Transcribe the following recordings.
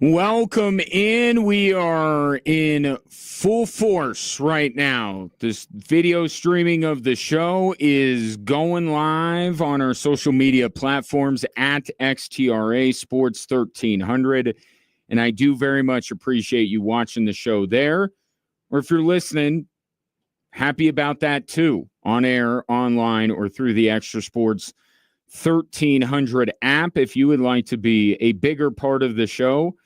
Welcome in. We are in full force right now. This video streaming of the show is going live on our social media platforms at XTRA Sports 1300. And I do very much appreciate you watching the show there. Or if you're listening, happy about that too. On air, online, or through the Extra Sports 1300 app. If you would like to be a bigger part of the show,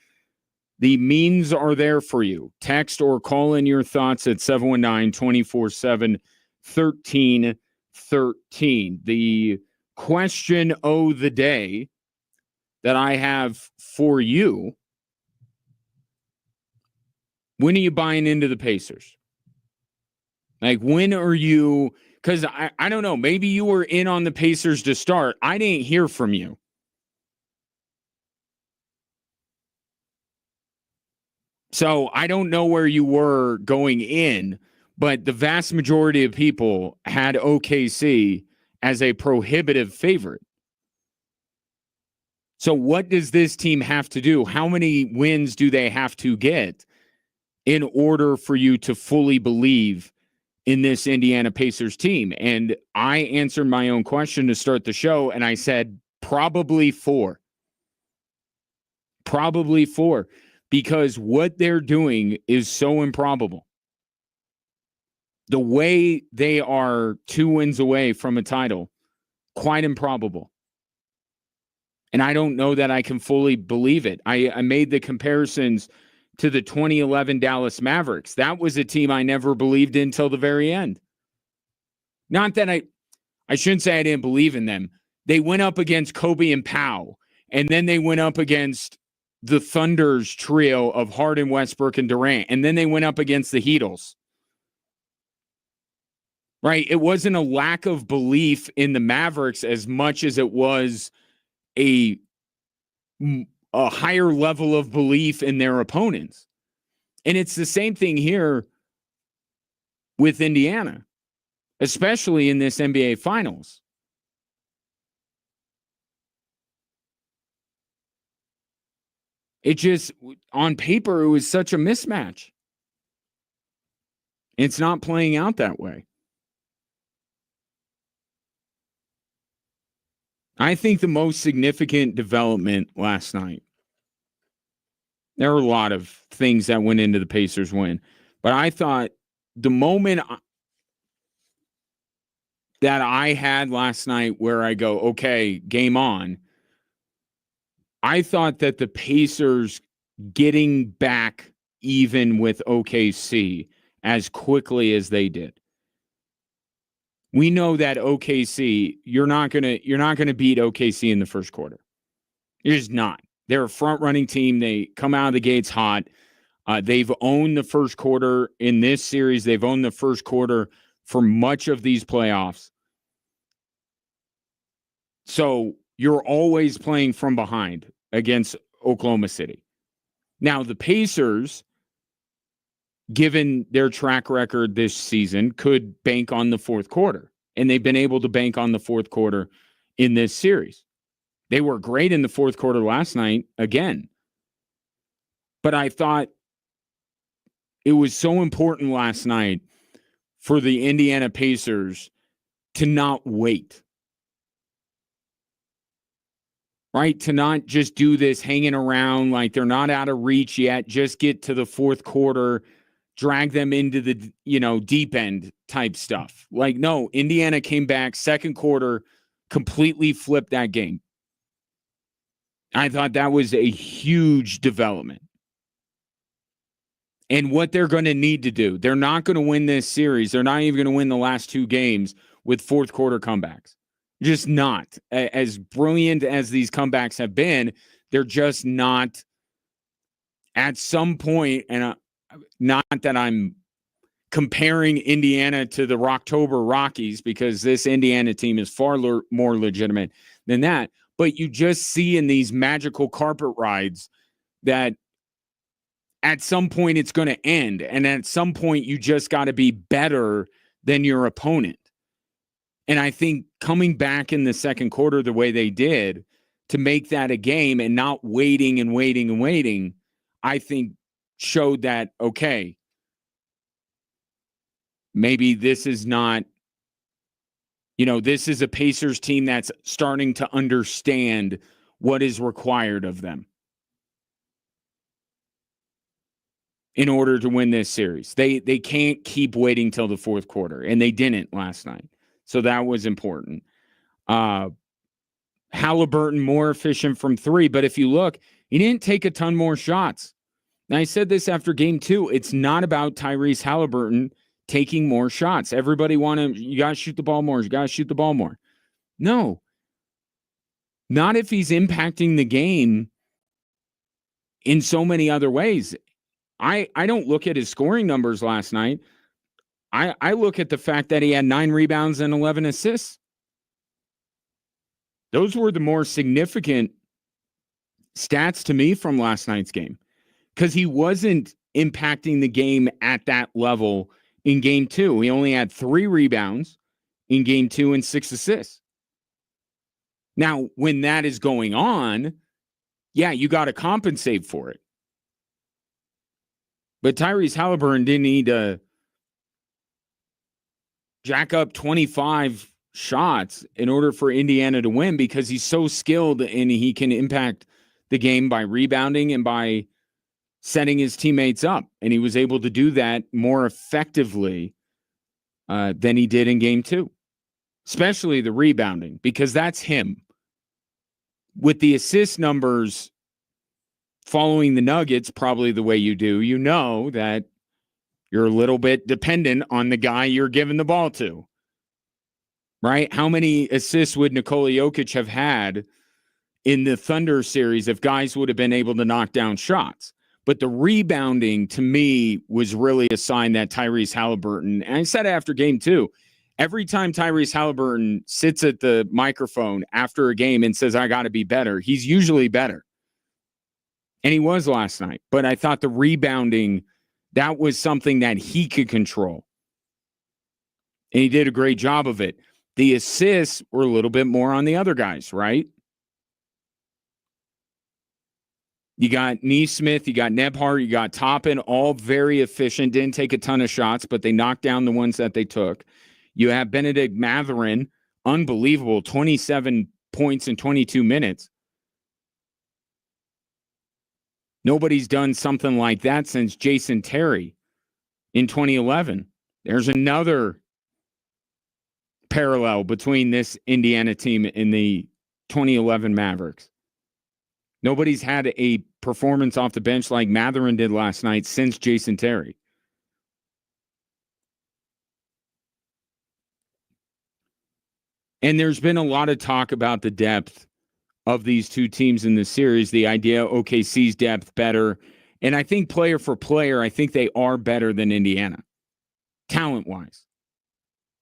the means are there for you. Text or call in your thoughts at 719-247-1313. The question of the day that I have for you: when are you buying into the Pacers? Like, when are you? Because I don't know. Maybe you were in on the Pacers to start. I didn't hear from you. So I don't know where you were going in, but the vast majority of people had OKC as a prohibitive favorite. So what does this team have to do? How many wins do they have to get in order for you to fully believe in this Indiana Pacers team? And I answered my own question to start the show, and I said probably 4. Probably 4. Because what they're doing is so improbable. The way they are 2 wins away from a title, quite improbable. And I don't know that I can fully believe it. I made the comparisons to the 2011 Dallas Mavericks. That was a team I never believed in until the very end. Not that I shouldn't say I didn't believe in them. They went up against Kobe and Powell, and then they went up against the Thunder's trio of Harden, Westbrook, and Durant. And then they went up against the Heatles. Right? It wasn't a lack of belief in the Mavericks as much as it was a higher level of belief in their opponents. And it's the same thing here with Indiana, especially in this NBA Finals. It just, on paper, it was such a mismatch. It's not playing out that way. I think the most significant development last night, there were a lot of things that went into the Pacers win, but I thought the moment that I had last night where I go, okay, game on, I thought that the Pacers getting back even with OKC as quickly as they did. We know that OKC, you're not gonna beat OKC in the first quarter. You're just not. They're a front-running team. They come out of the gates hot. They've owned the first quarter in this series. They've owned the first quarter for much of these playoffs. So you're always playing from behind against Oklahoma City. Now, the Pacers, given their track record this season, could bank on the fourth quarter. And they've been able to bank on the fourth quarter in this series. They were great in the fourth quarter last night again. But I thought it was so important last night for the Indiana Pacers to not wait. Right? To not just do this hanging around like they're not out of reach yet. Just get to the fourth quarter, drag them into the, deep end type stuff. Like, no, Indiana came back second quarter, completely flipped that game. I thought that was a huge development. And what they're going to need to do, they're not going to win this series. They're not even going to win the last 2 games with fourth quarter comebacks. Just not. As brilliant as these comebacks have been, they're just not. At some point, and not that I'm comparing Indiana to the Rocktober Rockies, because this Indiana team is far more legitimate than that, but you just see in these magical carpet rides that at some point it's going to end, and at some point you just got to be better than your opponent. And I think coming back in the second quarter the way they did to make that a game and not waiting and waiting and waiting, I think showed that, okay, maybe this is not, this is a Pacers team that's starting to understand what is required of them in order to win this series. They can't keep waiting till the fourth quarter, and they didn't last night. So that was important. Halliburton more efficient from three, but if you look, he didn't take a ton more shots. Now, I said this after game 2. It's not about Tyrese Halliburton taking more shots. Everybody you got to shoot the ball more. You got to shoot the ball more. No. Not if he's impacting the game in so many other ways. I don't look at his scoring numbers last night. I look at the fact that he had 9 rebounds and 11 assists. Those were the more significant stats to me from last night's game, because he wasn't impacting the game at that level in game 2. He only had 3 rebounds in game 2 and 6 assists. Now, when that is going on, yeah, you got to compensate for it. But Tyrese Halliburton didn't need to jack up 25 shots in order for Indiana to win, because he's so skilled and he can impact the game by rebounding and by setting his teammates up. And he was able to do that more effectively than he did in game 2, especially the rebounding, because that's him. With the assist numbers following the Nuggets probably the way you do, you know that you're a little bit dependent on the guy you're giving the ball to, right? How many assists would Nikola Jokic have had in the Thunder series if guys would have been able to knock down shots? But the rebounding, to me, was really a sign that Tyrese Halliburton, and I said after game 2, every time Tyrese Halliburton sits at the microphone after a game and says, I got to be better, he's usually better. And he was last night. But I thought the rebounding, that was something that he could control. And he did a great job of it. The assists were a little bit more on the other guys, right? You got Neesmith, you got Nebhart, you got Toppin, all very efficient. Didn't take a ton of shots, but they knocked down the ones that they took. You have Benedict Mathurin, unbelievable, 27 points in 22 minutes. Nobody's done something like that since Jason Terry in 2011. There's another parallel between this Indiana team and the 2011 Mavericks. Nobody's had a performance off the bench like Mathurin did last night since Jason Terry. And there's been a lot of talk about the depth of these two teams in the series, the idea OKC's depth better. And I think player for player, I think they are better than Indiana, talent-wise.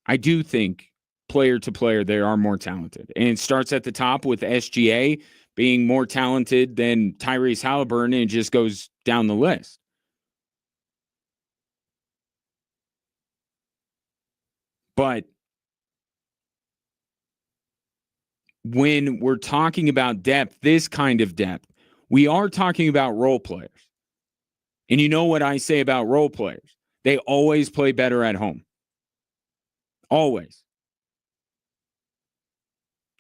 I do think player to player, they are more talented. And it starts at the top with SGA being more talented than Tyrese Halliburton, and it just goes down the list. But when we're talking about depth, this kind of depth, we are talking about role players. And you know what I say about role players? They always play better at home. Always.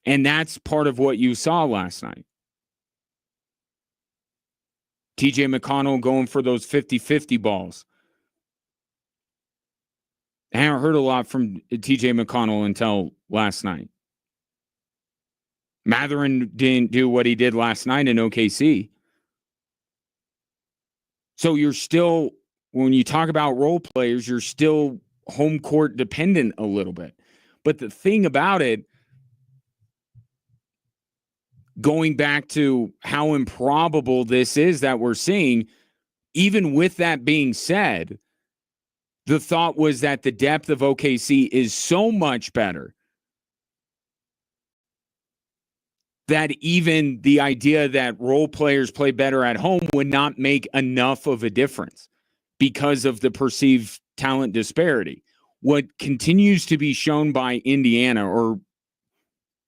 And that's part of what you saw last night. TJ McConnell going for those 50-50 balls. I haven't heard a lot from TJ McConnell until last night. Mathurin didn't do what he did last night in OKC. So you're still, when you talk about role players, you're still home court dependent a little bit. But the thing about it, going back to how improbable this is that we're seeing, even with that being said, the thought was that the depth of OKC is so much better that even the idea that role players play better at home would not make enough of a difference because of the perceived talent disparity. What continues to be shown by Indiana, or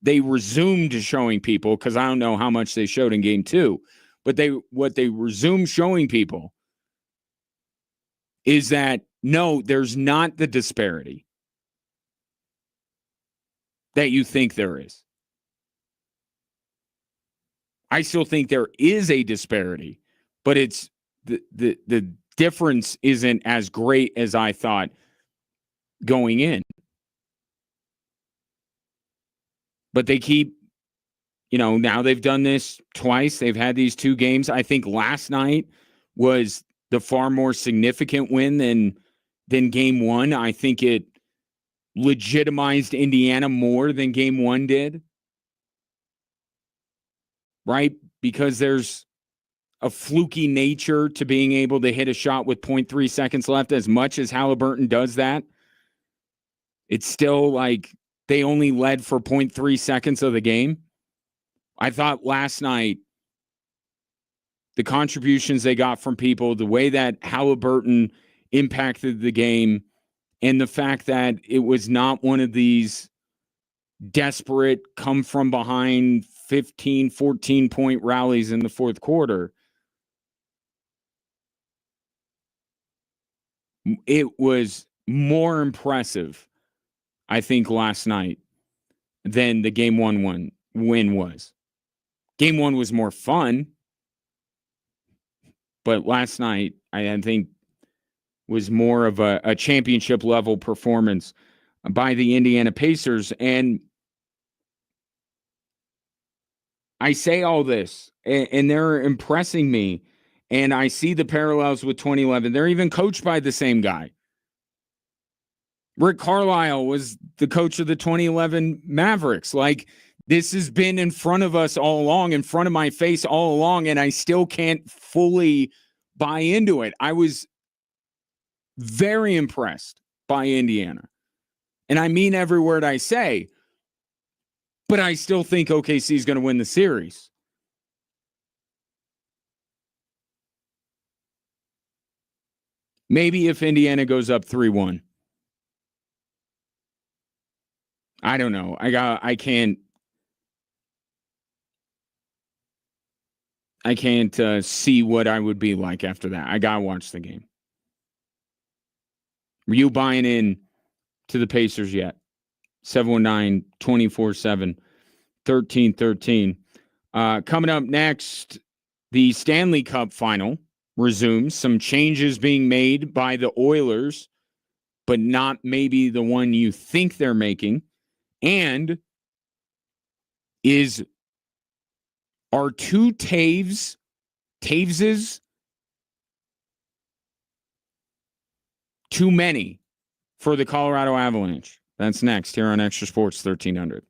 they resumed showing people, because I don't know how much they showed in game 2, But what they resume showing people is that, no, there's not the disparity that you think there is. I still think there is a disparity, but it's the difference isn't as great as I thought going in. But they keep, now they've done this twice. They've had these 2 games. I think last night was the far more significant win than game 1. I think it legitimized Indiana more than game 1 did. Right? Because there's a fluky nature to being able to hit a shot with 0.3 seconds left. As much as Halliburton does that, it's still like they only led for 0.3 seconds of the game. I thought last night, the contributions they got from people, the way that Halliburton impacted the game, and the fact that it was not one of these desperate, come from behind 15, 14-point rallies in the fourth quarter. It was more impressive, I think, last night than the game 1 win was. Game 1 was more fun, but last night, I think, was more of a championship level performance by the Indiana Pacers. And I say all this, and they're impressing me, and I see the parallels with 2011. They're even coached by the same guy. Rick Carlisle was the coach of the 2011 Mavericks. Like, this has been in front of us all along, in front of my face all along, and I still can't fully buy into it. I was very impressed by Indiana. And I mean every word I say, but I still think OKC is going to win the series. Maybe if Indiana goes up 3-1. I don't know. I can't see what I would be like after that. I got to watch the game. Were you buying in to the Pacers yet? 719-24-7-1313. Coming up next, the Stanley Cup final resumes. Some changes being made by the Oilers, but not maybe the one you think they're making. And are 2 Taveses too many for the Colorado Avalanche? That's next here on Extra Sports 1300.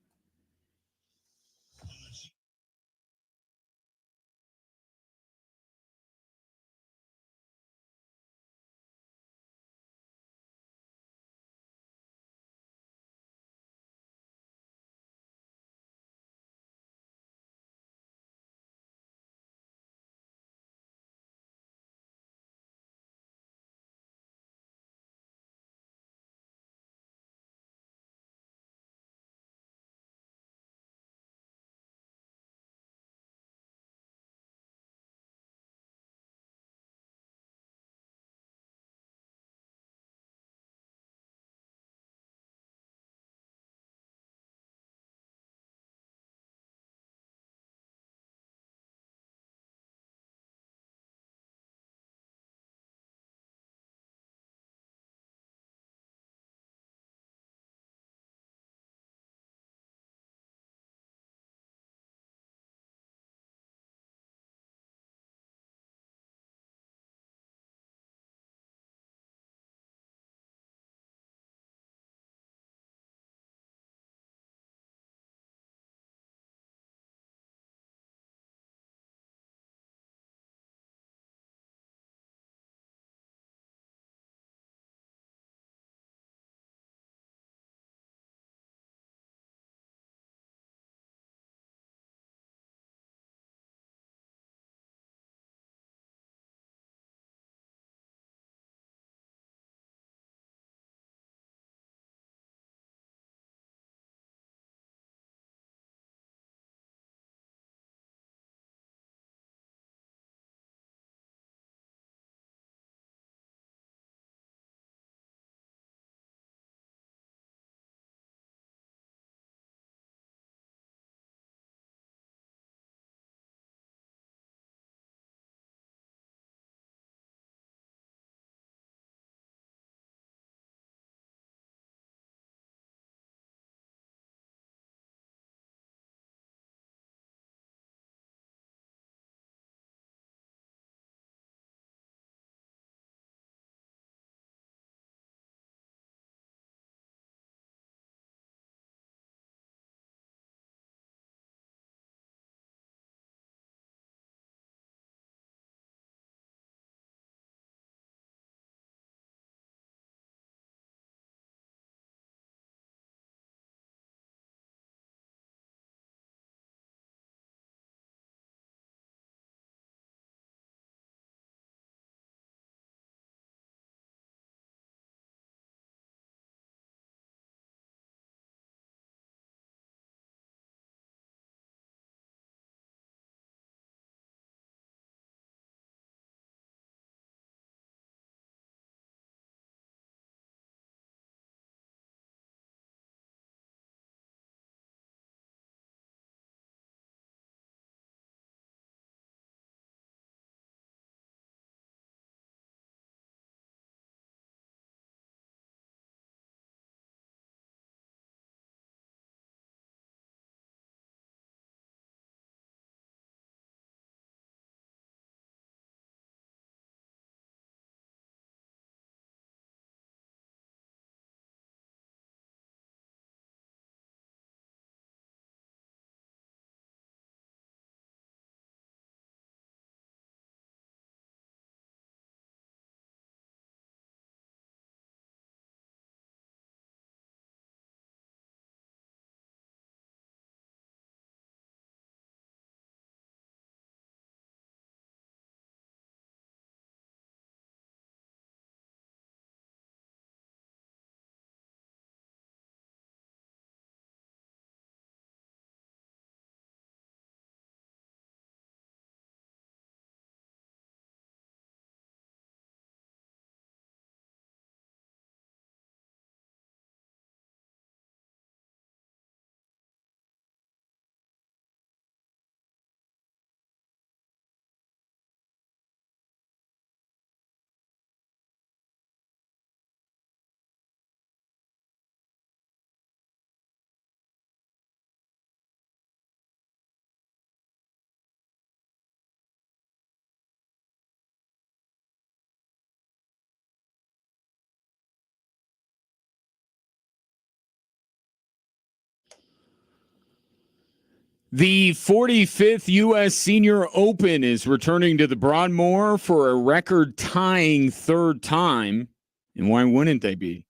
The 45th U.S. Senior Open is returning to the Broadmoor for a record-tying third time. And why wouldn't they be?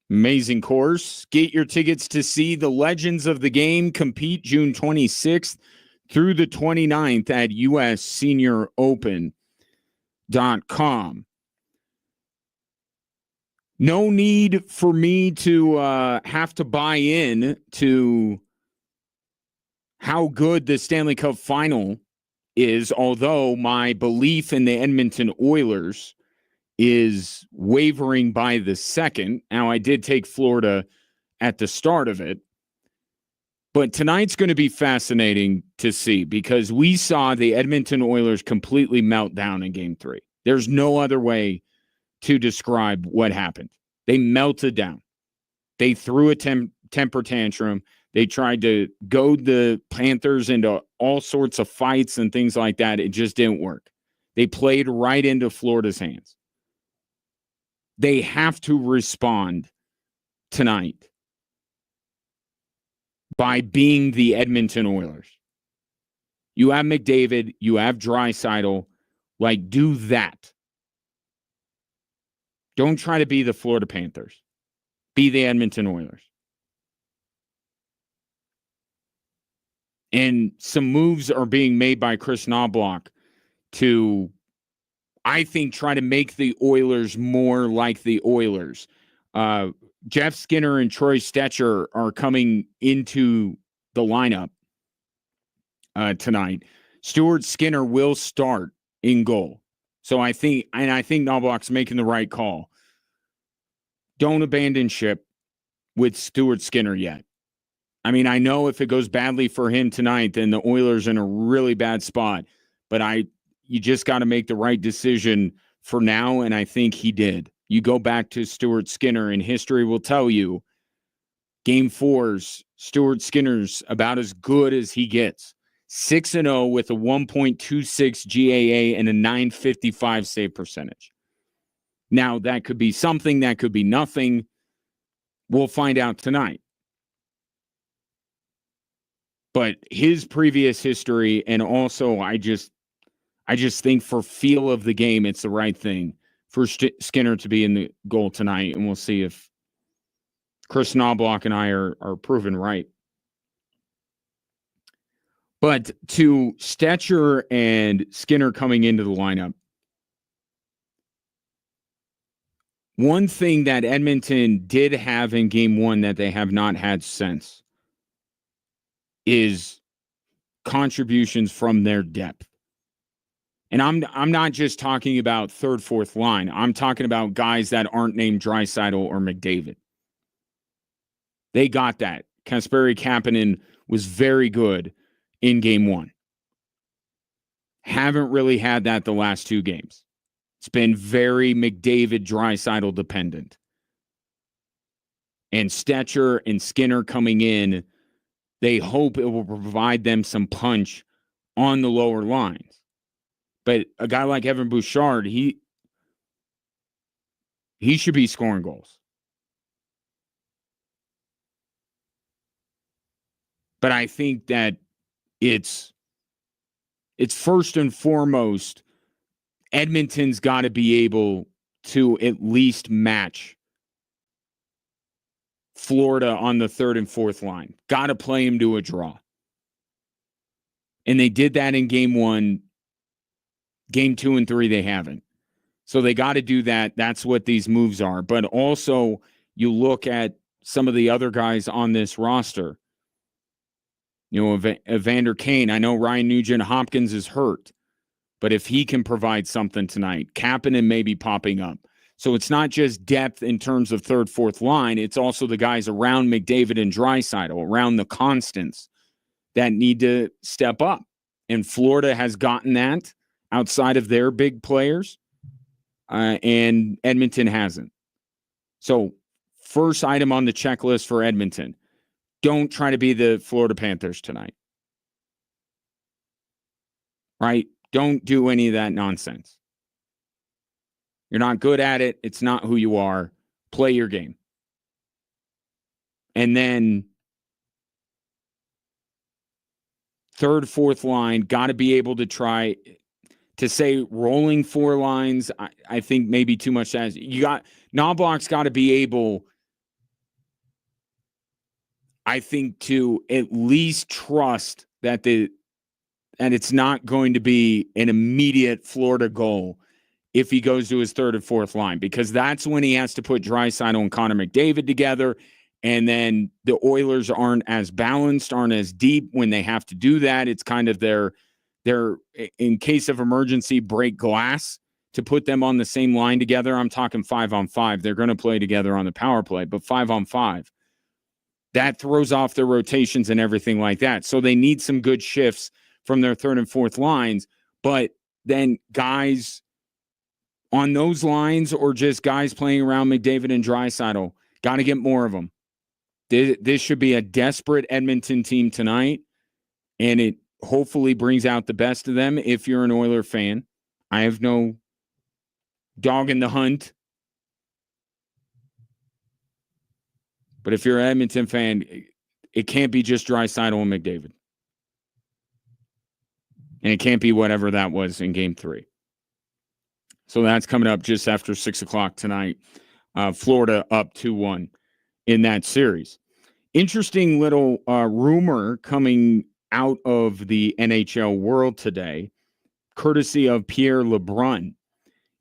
Amazing course. Get your tickets to see the legends of the game compete June 26th through the 29th at ussenioropen.com. No need for me to have to buy in to how good the Stanley Cup final is, although my belief in the Edmonton Oilers is wavering by the second. Now, I did take Florida at the start of it, but tonight's going to be fascinating to see because we saw the Edmonton Oilers completely melt down in Game 3. There's no other way to describe what happened. They melted down. They threw a temper tantrum. They tried to goad the Panthers into all sorts of fights and things like that. It just didn't work. They played right into Florida's hands. They have to respond tonight by being the Edmonton Oilers. You have McDavid. You have Draisaitl. Like, do that. Don't try to be the Florida Panthers. Be the Edmonton Oilers. And some moves are being made by Chris Knobloch to, I think, try to make the Oilers more like the Oilers. Jeff Skinner and Troy Stecher are coming into the lineup tonight. Stuart Skinner will start in goal. So I think Knobloch's making the right call. Don't abandon ship with Stuart Skinner yet. I mean, I know if it goes badly for him tonight, then the Oilers are in a really bad spot. But you just got to make the right decision for now, and I think he did. You go back to Stuart Skinner, and history will tell you, Game 4's Stuart Skinner's about as good as he gets. 6-0 with a 1.26 GAA and a 955 save percentage. Now, that could be something, that could be nothing. We'll find out tonight. But his previous history, and also I just think for feel of the game, it's the right thing for Skinner to be in the goal tonight, and we'll see if Chris Knobloch and I are proven right. But to Stecher and Skinner coming into the lineup, one thing that Edmonton did have in Game 1 that they have not had since is contributions from their depth. And I'm not just talking about third, fourth line. I'm talking about guys that aren't named Draisaitl or McDavid. They got that. Kasperi Kapanen was very good in Game 1. Haven't really had that the last two games. It's been very McDavid, Draisaitl dependent. And Stecher and Skinner coming in, they hope it will provide them some punch on the lower lines. But a guy like Evan Bouchard, he should be scoring goals. But I think that it's first and foremost, Edmonton's got to be able to at least match Florida on the third and fourth line. Got to play him to a draw. And they did that in Game 1. Game 2 and 3, they haven't. So they got to do that. That's what these moves are. But also, you look at some of the other guys on this roster. You know, Evander Kane. I know Ryan Nugent-Hopkins is hurt. But if he can provide something tonight, Kapanen may be popping up. So it's not just depth in terms of third, fourth line. It's also the guys around McDavid and Draisaitl, around the constants that need to step up. And Florida has gotten that outside of their big players, and Edmonton hasn't. So first item on the checklist for Edmonton, don't try to be the Florida Panthers tonight. Right? Don't do any of that nonsense. You're not good at it. It's not who you are. Play your game. And then third, fourth line, got to be able to try to say rolling four lines. I think maybe too much. Knobloch's got to be able, I think, to at least trust that and it's not going to be an immediate Florida goal if he goes to his third and fourth line, because that's when he has to put Draisaitl and Connor McDavid together. And then the Oilers aren't as balanced, aren't as deep when they have to do that. It's kind of their in case of emergency, break glass to put them on the same line together. I'm talking 5-on-5. They're going to play together on the power play, but 5-on-5. That throws off their rotations and everything like that. So they need some good shifts from their third and fourth lines. But then guys on those lines, or just guys playing around McDavid and Draisaitl, got to get more of them. This should be a desperate Edmonton team tonight, and it hopefully brings out the best of them if you're an Oiler fan. I have no dog in the hunt. But if you're an Edmonton fan, it can't be just Draisaitl and McDavid. And it can't be whatever that was in Game 3. So that's coming up just after 6 o'clock tonight. Florida up 2-1 in that series. Interesting little rumor coming out of the NHL world today, courtesy of Pierre LeBrun.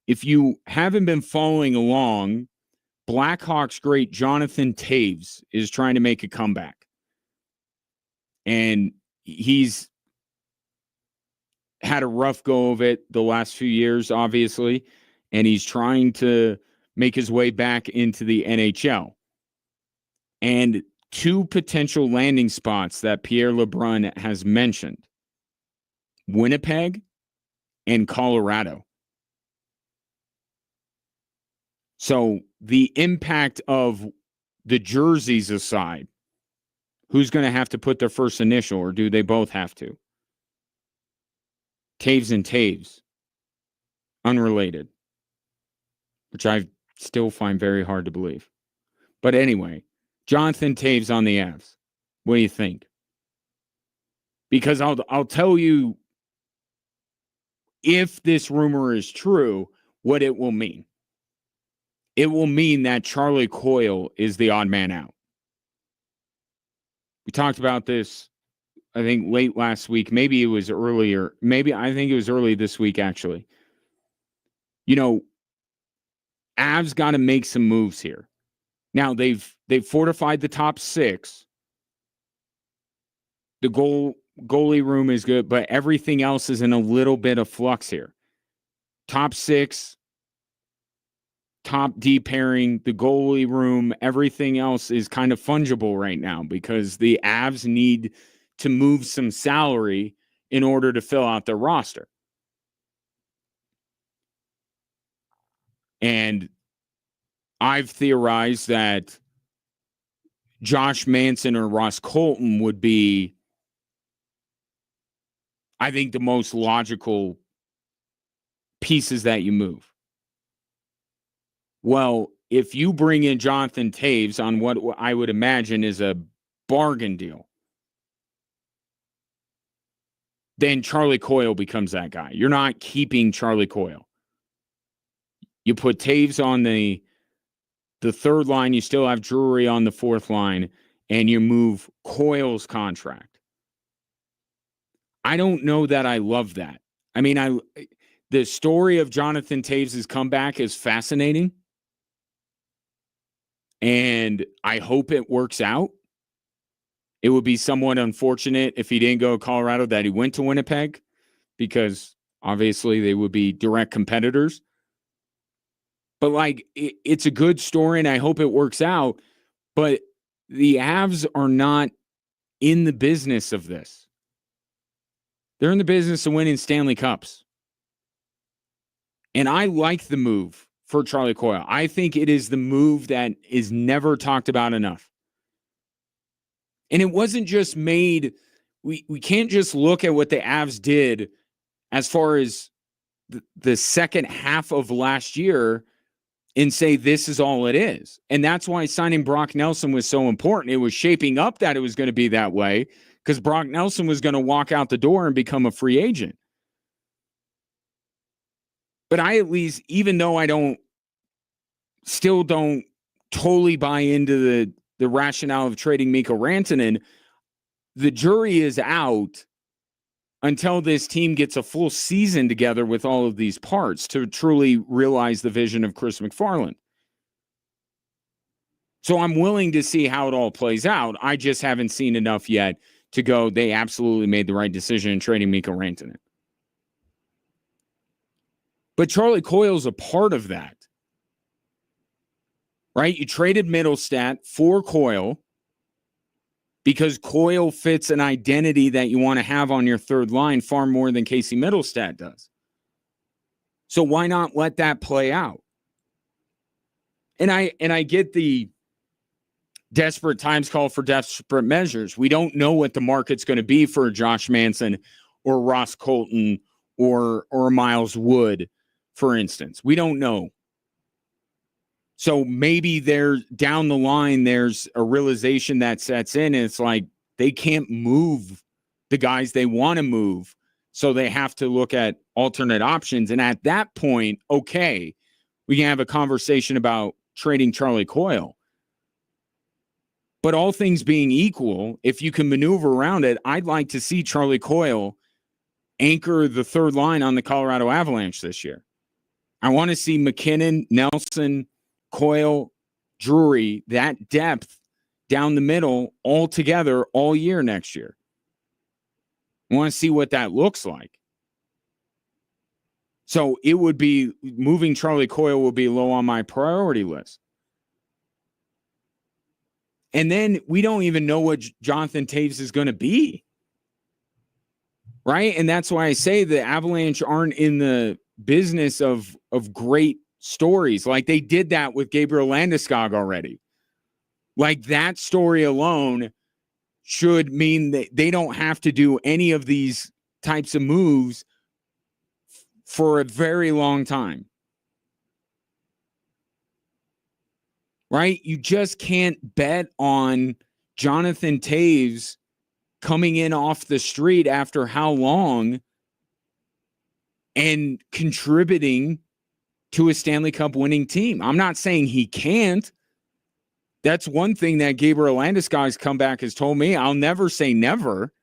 If you haven't been following along, Blackhawks great Jonathan Toews is trying to make a comeback. And he's had a rough go of it the last few years, obviously, and he's trying to make his way back into the NHL. And two potential landing spots that Pierre LeBrun has mentioned: Winnipeg and Colorado. So the impact of the jerseys aside, who's going to have to put their first initial, or do they both have to? Toews and Toews. Unrelated. Which I still find very hard to believe. But anyway, Jonathan Toews on the Avs. What do you think? Because I'll tell you, if this rumor is true, what it will mean. It will mean that Charlie Coyle is the odd man out. We talked about this, I think, late last week. Maybe it was earlier. I think it was early this week, actually. You know, Avs got to make some moves here. Now, they've fortified the top six. The goalie room is good, but everything else is in a little bit of flux here. Top six, top D pairing, the goalie room, everything else is kind of fungible right now because the Avs need to move some salary in order to fill out their roster. And I've theorized that Josh Manson or Ross Colton would be, I think, the most logical pieces that you move. Well, if you bring in Jonathan Toews on what I would imagine is a bargain deal, then Charlie Coyle becomes that guy. You're not keeping Charlie Coyle. You put Toews on the third line, you still have Drury on the fourth line, and you move Coyle's contract. I don't know that I love that. I mean, the story of Jonathan Toews' comeback is fascinating. And I hope it works out. It would be somewhat unfortunate if he didn't go to Colorado, that he went to Winnipeg, because obviously they would be direct competitors. But like, it's a good story, and I hope it works out. But the Avs are not in the business of this. They're in the business of winning Stanley Cups. And I like the move for Charlie Coyle. I think it is the move that is never talked about enough. And it wasn't just made, we can't just look at what the Avs did as far as the second half of last year and say this is all it is. And that's why signing Brock Nelson was so important. It was shaping up that it was going to be that way. because Brock Nelson was going to walk out the door and become a free agent. But I at least, even though I still don't totally buy into the rationale of trading Mikko Rantanen, the jury is out until this team gets a full season together with all of these parts to truly realize the vision of Chris McFarland. So I'm willing to see how it all plays out. I just haven't seen enough yet to go, they absolutely made the right decision in trading Mikko Rantanen. But Charlie Coyle's a part of that. Right? You traded Middlestat for Coyle because Coyle fits an identity that you want to have on your third line far more than Casey Middlestat does. So why not let that play out? And I get the desperate times call for desperate measures. We don't know what the market's going to be for Josh Manson or Ross Colton or Miles Wood, for instance. We don't know. So maybe down the line, there's a realization that sets in, and it's like they can't move the guys they want to move, so they have to look at alternate options. And at that point, okay, we can have a conversation about trading Charlie Coyle. But all things being equal, if you can maneuver around it, I'd like to see Charlie Coyle anchor the third line on the Colorado Avalanche this year. I want to see McKinnon, Nelson, Coyle, Drury, that depth down the middle all together all year next year. I want to see what that looks like. So it would be, moving Charlie Coyle will be low on my priority list. And then we don't even know what Jonathan Toews is going to be. Right? And that's why I say the Avalanche aren't in the business of great stories. Like they did that with Gabriel Landeskog already. Like that story alone should mean that they don't have to do any of these types of moves for a very long time. Right? You just can't bet on Jonathan Toews coming in off the street after how long and contributing to a Stanley Cup winning team. I'm not saying he can't. That's one thing that Gabriel Landeskog's comeback has told me. I'll never say never.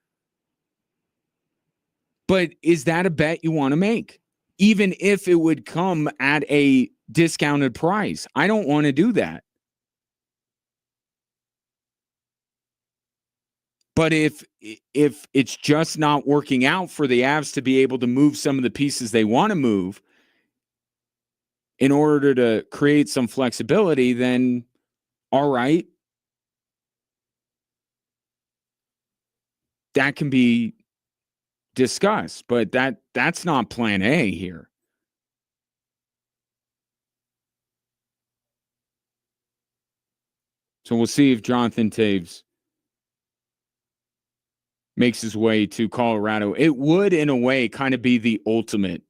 But is that a bet you want to make? Even if it would come at a discounted price. I don't want to do that. But if it's just not working out for the Avs to be able to move some of the pieces they want to move in order to create some flexibility, then all right. That can be discussed, but that's not plan A here. So we'll see if Jonathan Toews makes his way to Colorado. It would, in a way, kind of be the ultimate,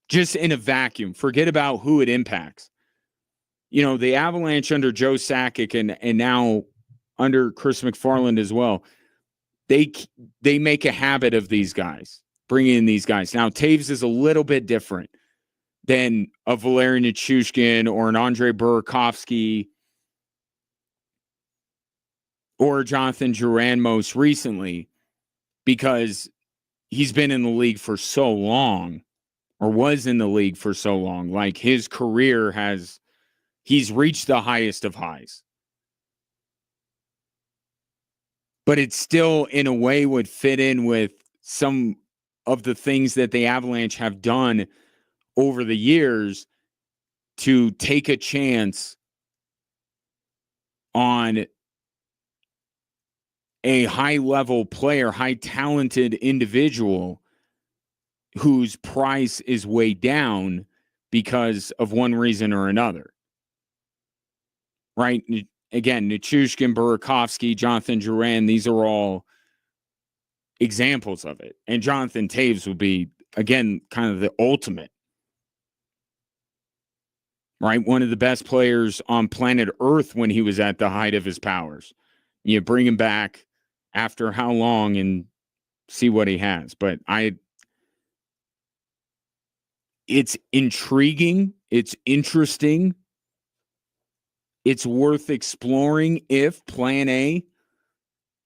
just in a vacuum. Forget about who it impacts. You know, the Avalanche under Joe Sakic and now under Chris McFarland as well, they make a habit of these guys, bringing in these guys. Now, Toews is a little bit different than a Valeri Nichushkin or an Andre Burakovsky or Jonathan Drouin most recently, because he's been in the league for so long, or was in the league for so long. Like his career he's reached the highest of highs. But it still, in a way, would fit in with some of the things that the Avalanche have done over the years to take a chance on a high-level player, high-talented individual whose price is way down because of one reason or another. Right? Again, Nichushkin, Burakovsky, Jonathan Drouin, these are all examples of it. And Jonathan Toews would be, again, kind of the ultimate. Right? One of the best players on planet Earth when he was at the height of his powers. You bring him back, after how long and see what he has. But it's intriguing. It's interesting. It's worth exploring if plan A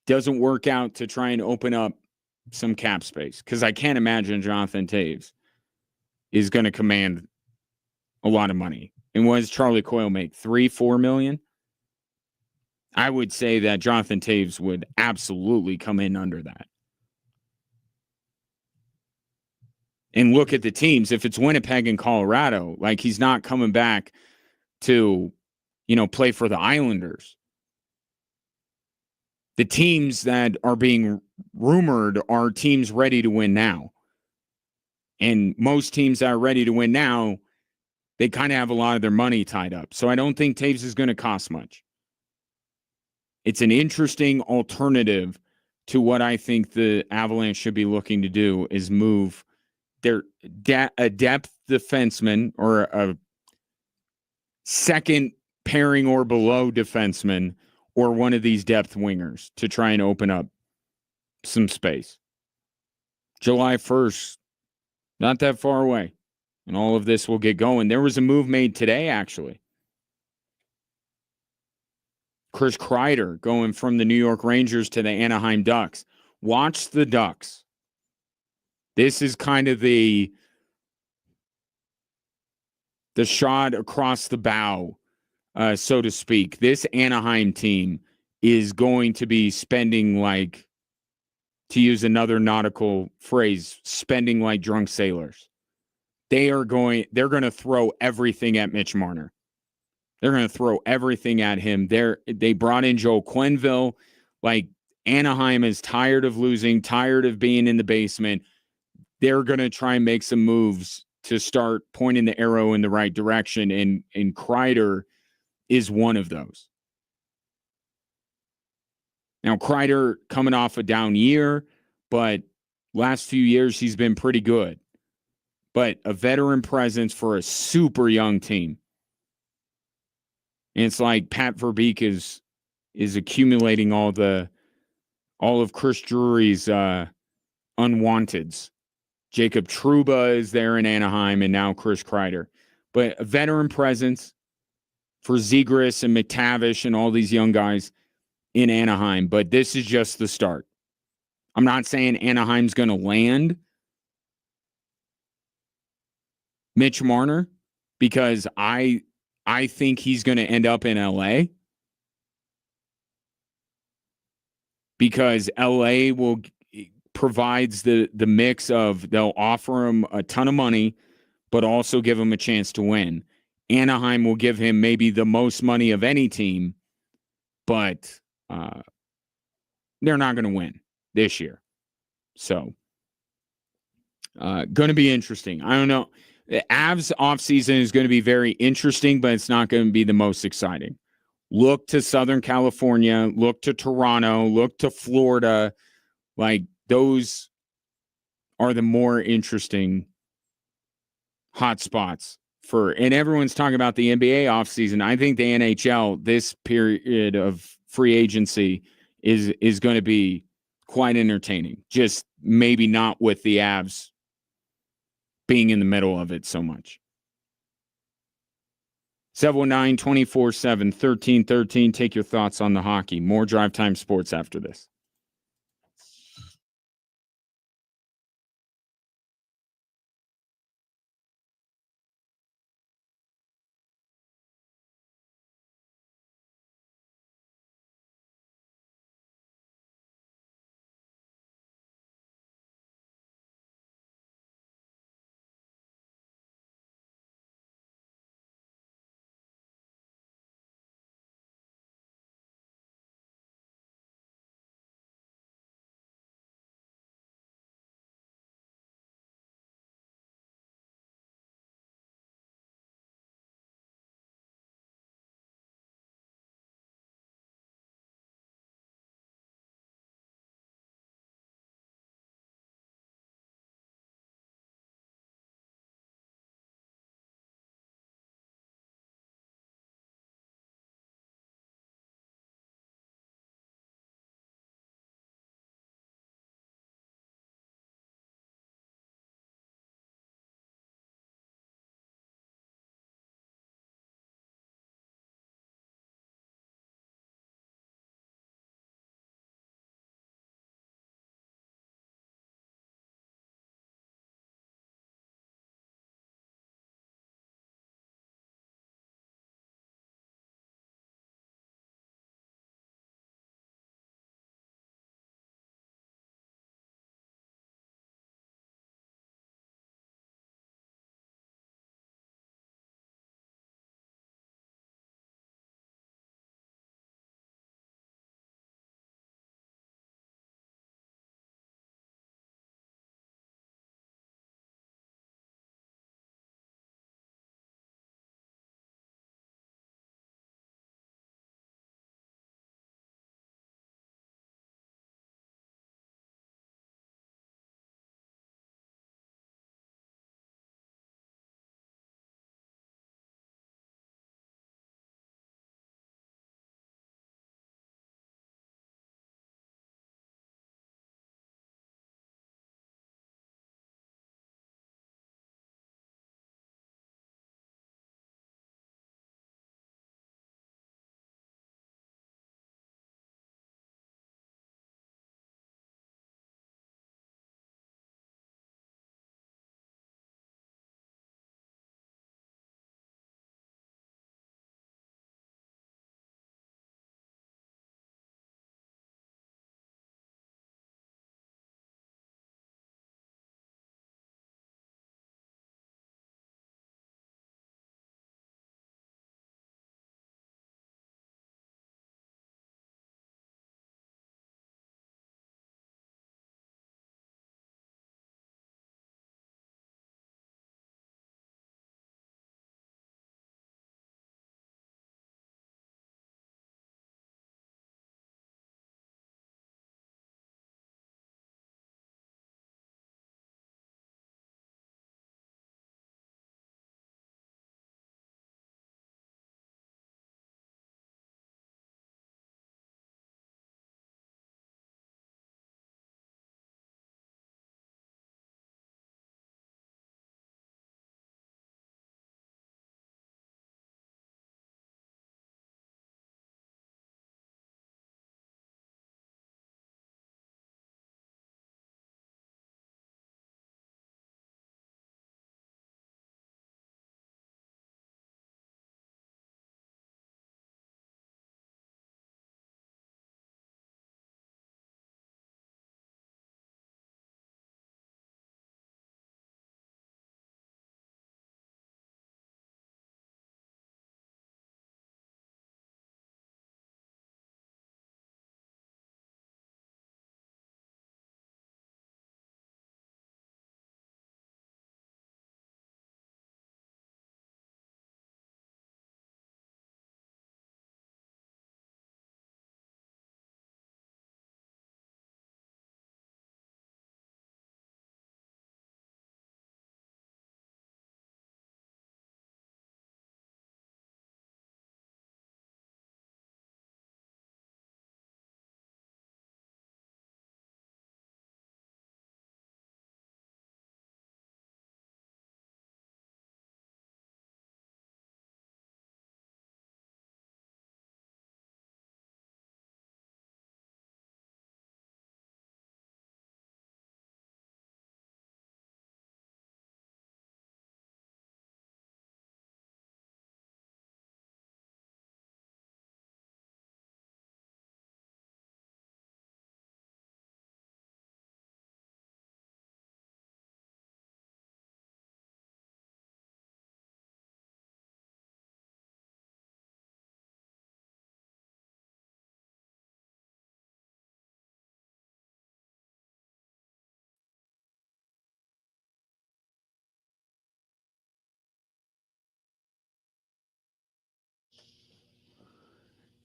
doesn't work out to try and open up some cap space. Because I can't imagine Jonathan Taves is going to command a lot of money. And what does Charlie Coyle make? 3-4 million? I would say that Jonathan Taves would absolutely come in under that. And look at the teams. If it's Winnipeg and Colorado, like he's not coming back to, play for the Islanders. The teams that are being rumored are teams ready to win now. And most teams that are ready to win now, they kind of have a lot of their money tied up. So I don't think Taves is going to cost much. It's an interesting alternative to what I think the Avalanche should be looking to do is move their a depth defenseman or a second pairing or below defenseman or one of these depth wingers to try and open up some space. July 1st, not that far away, and all of this will get going. There was a move made today, actually. Chris Kreider going from the New York Rangers to the Anaheim Ducks. Watch the Ducks. This is kind of the shot across the bow, so to speak. This Anaheim team is going to be spending like, to use another nautical phrase, spending like drunk sailors. They're going to throw everything at Mitch Marner. They're going to throw everything at him. They brought in Joe Quenneville. Like, Anaheim is tired of losing, tired of being in the basement. They're going to try and make some moves to start pointing the arrow in the right direction, and Kreider is one of those. Now, Kreider coming off a down year, but last few years he's been pretty good. But a veteran presence for a super young team. And it's like Pat Verbeek is accumulating all of Chris Drury's unwanteds. Jacob Trouba is there in Anaheim, and now Chris Kreider. But a veteran presence for Zegras and McTavish and all these young guys in Anaheim. But this is just the start. I'm not saying Anaheim's going to land Mitch Marner, because I think he's going to end up in LA, because LA provides the mix of, they'll offer him a ton of money, but also give him a chance to win. Anaheim will give him maybe the most money of any team, but they're not going to win this year. So, going to be interesting. I don't know. The Avs offseason is going to be very interesting, but it's not going to be the most exciting. Look to Southern California, look to Toronto, look to Florida. Like, those are the more interesting hot spots and everyone's talking about the NBA offseason. I think the NHL, this period of free agency is going to be quite entertaining. Just maybe not with the Avs being in the middle of it so much. 719-247-1313. Take your thoughts on the hockey. More Drive Time Sports after this.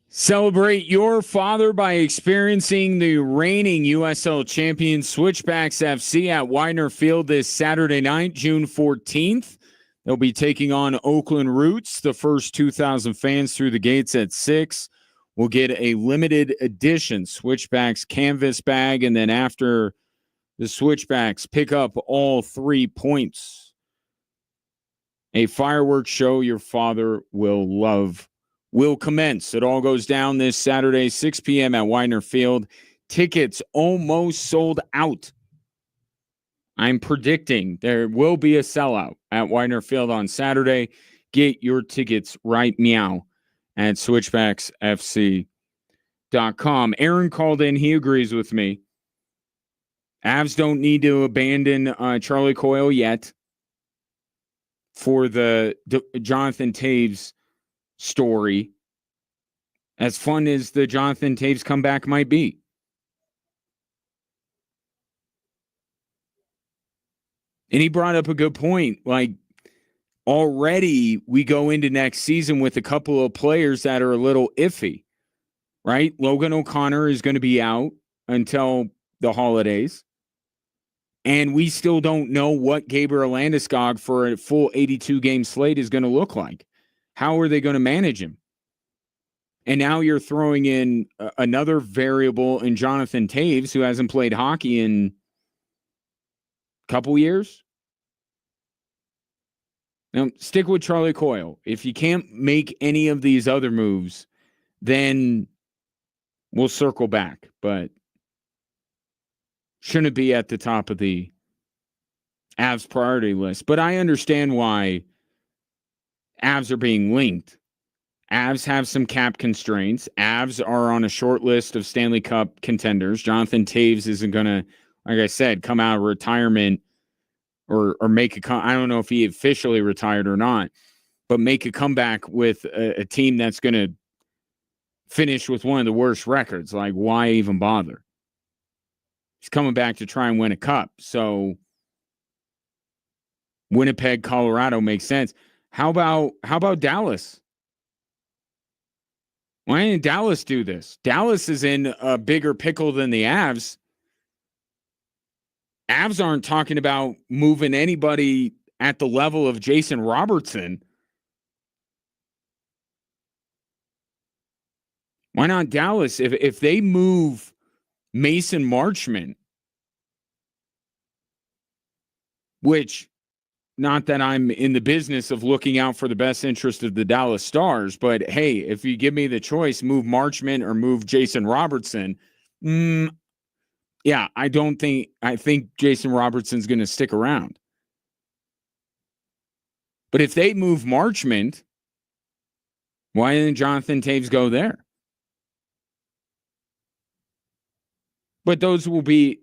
Celebrate your father by experiencing the reigning USL champion Switchbacks FC at Widener Field this Saturday night, June 14th. They'll be taking on Oakland Roots. The first 2,000 fans through the gates at 6 will get a limited edition Switchbacks canvas bag, and then after the Switchbacks pick up all 3 points, a fireworks show your father will love will commence. It all goes down this Saturday, 6 p.m. at Widener Field. Tickets almost sold out. I'm predicting there will be a sellout at Widener Field on Saturday. Get your tickets right meow at switchbacksfc.com. Aaron called in. He agrees with me. Avs don't need to abandon Charlie Coyle yet for the Jonathan Taves story, as fun as the Jonathan Taves comeback might be. And he brought up a good point. Like, already we go into next season with a couple of players that are a little iffy, right? Logan O'Connor is going to be out until the holidays. And we still don't know what Gabriel Landeskog for a full 82-game slate is going to look like. How are they going to manage him? And now you're throwing in another variable in Jonathan Taves, who hasn't played hockey in a couple years. Now, stick with Charlie Coyle. If you can't make any of these other moves, then we'll circle back. But shouldn't be at the top of the Avs priority list. But I understand why Avs are being linked. Avs have some cap constraints. Avs are on a short list of Stanley Cup contenders. Jonathan Taves isn't going to, like I said, come out of retirement or make a I don't know if he officially retired or not, but make a comeback with a team that's going to finish with one of the worst records. Like, why even bother? He's coming back to try and win a cup. So Winnipeg, Colorado makes sense. How about Dallas? Why didn't Dallas do this? Dallas is in a bigger pickle than the Avs. Avs aren't talking about moving anybody at the level of Jason Robertson. Why not Dallas? If they move Mason Marchment, which, not that I'm in the business of looking out for the best interest of the Dallas Stars, but hey, if you give me the choice, move Marchment or move Jason Robertson, yeah, I think Jason Robertson's going to stick around. But if they move Marchment, why didn't Jonathan Taves go there? But those will be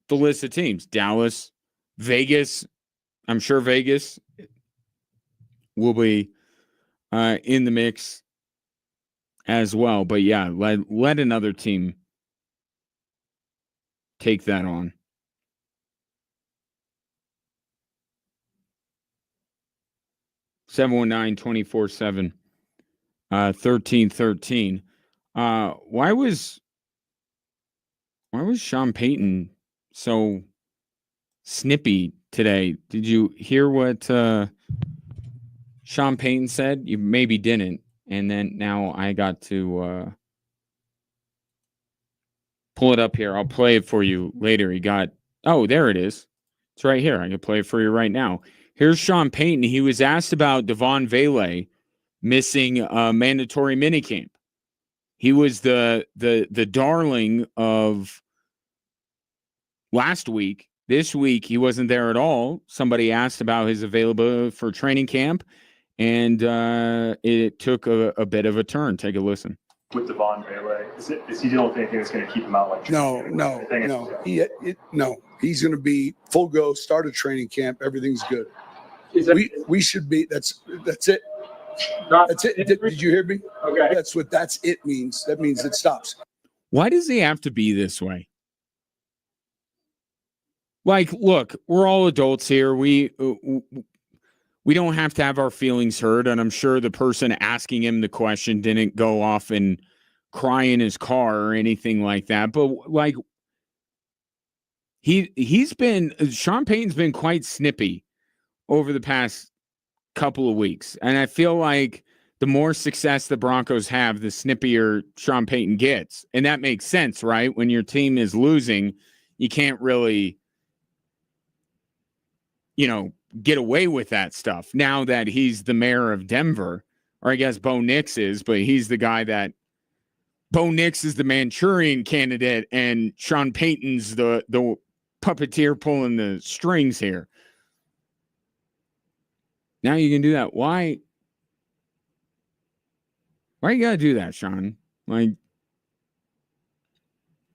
the list of teams. Dallas, Vegas. I'm sure Vegas will be in the mix as well. But yeah, let another team take that on. 719-24-7, 1313. Why was Sean Payton so snippy today? Did you hear what Sean Payton said? You maybe didn't. And then now I got to pull it up here. I'll play it for you later. There it is. It's right here. I can play it for you right now. Here's Sean Payton. He was asked about Devon Vele missing a mandatory minicamp. He was the darling of last week. This week, he wasn't there at all. Somebody asked about his availability for training camp, and it took a bit of a turn. Take a listen. With Devon Vele, is he dealing with anything that's going to keep him out? Like No. He's going to be full go. Start a training camp. Everything's good. We should be. That's it. That's it. Did you hear me? Okay. That's it means. That means it stops. Why does he have to be this way? Like, look, we're all adults here. We we don't have to have our feelings hurt. And I'm sure the person asking him the question didn't go off and cry in his car or anything like that. But like, Sean Payton's been quite snippy over the past couple of weeks. And I feel like the more success the Broncos have, the snippier Sean Payton gets. And that makes sense, right? When your team is losing, you can't really, get away with that stuff. Now that he's the mayor of Denver, or I guess Bo Nix is, but he's the guy that Bo Nix is the Manchurian candidate and Sean Payton's the puppeteer pulling the strings here. Now you can do that. Why you got to do that, Sean? Like,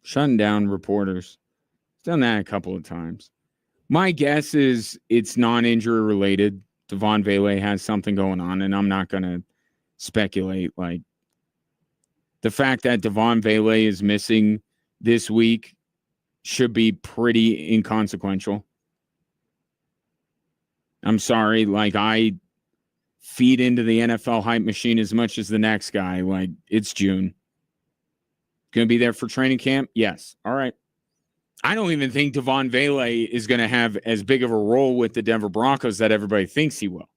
shutting down reporters. He's done that a couple of times. My guess is it's non-injury related. Devon Vele has something going on, and I'm not going to speculate. Like, the fact that Devon Vele is missing this week should be pretty inconsequential. I'm sorry. Like, I feed into the NFL hype machine as much as the next guy. Like, it's June. Going to be there for training camp? Yes. All right. I don't even think Devon Vele is going to have as big of a role with the Denver Broncos that everybody thinks he will.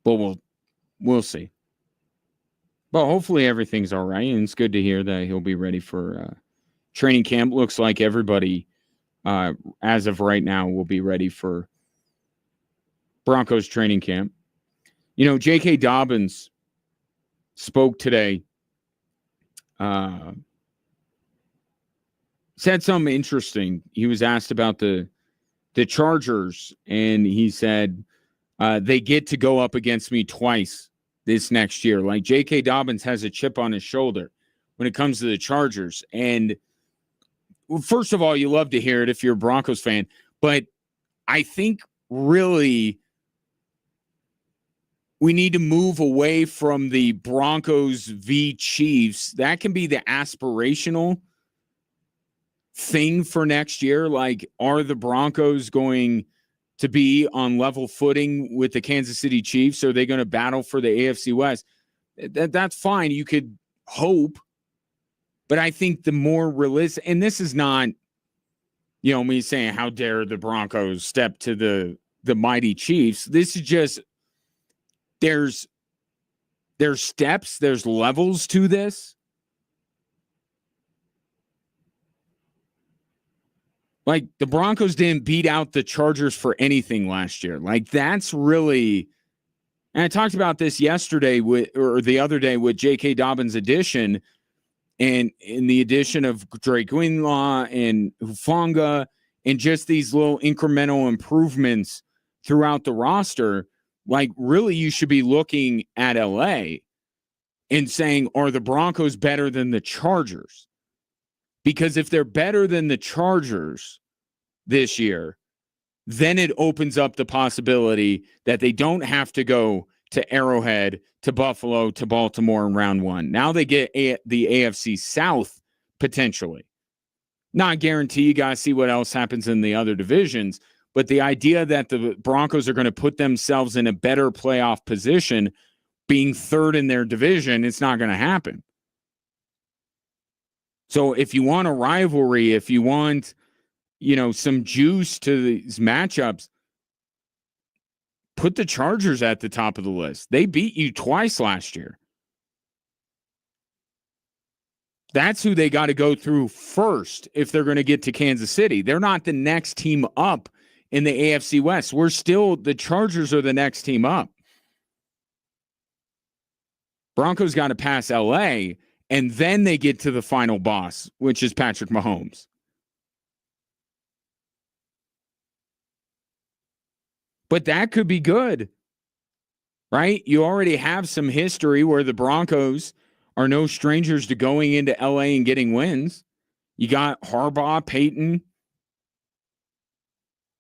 But we'll see. But hopefully everything's all right, and it's good to hear that he'll be ready for training camp. Looks like everybody, as of right now, will be ready for Broncos training camp. J.K. Dobbins spoke today. Said something interesting. He was asked about the Chargers, and he said they get to go up against me twice this next year. Like, J.K. Dobbins has a chip on his shoulder when it comes to the Chargers. And first of all, you love to hear it if you're a Broncos fan, but I think really we need to move away from the Broncos v. Chiefs. That can be the aspirational thing for next year. Like, are the Broncos going to be on level footing with the Kansas City Chiefs? Are they going to battle for the AFC West? That's fine. You could hope. But I think the more realistic, and this is not, me saying, how dare the Broncos step to the mighty Chiefs. This is just, there's steps, there's levels to this. Like, the Broncos didn't beat out the Chargers for anything last year. Like, that's really, and I talked about this yesterday or the other day with J.K. Dobbins' addition, and in the addition of Drake Greenlaw and Hufanga, and just these little incremental improvements throughout the roster. Like, really, you should be looking at LA and saying, are the Broncos better than the Chargers? Because if they're better than the Chargers this year, then it opens up the possibility that they don't have to go to Arrowhead, to Buffalo, to Baltimore in round one. Now they get the AFC South potentially. Not guarantee. You got to see what else happens in the other divisions. But the idea that the Broncos are going to put themselves in a better playoff position being third in their division, it's not going to happen. So if you want a rivalry, if you want, some juice to these matchups, put the Chargers at the top of the list. They beat you twice last year. That's who they got to go through first if they're going to get to Kansas City. They're not the next team up in the AFC West. The Chargers are the next team up. Broncos got to pass LA, and then they get to the final boss, which is Patrick Mahomes. But that could be good, right? You already have some history where the Broncos are no strangers to going into LA and getting wins. You got Harbaugh, Peyton,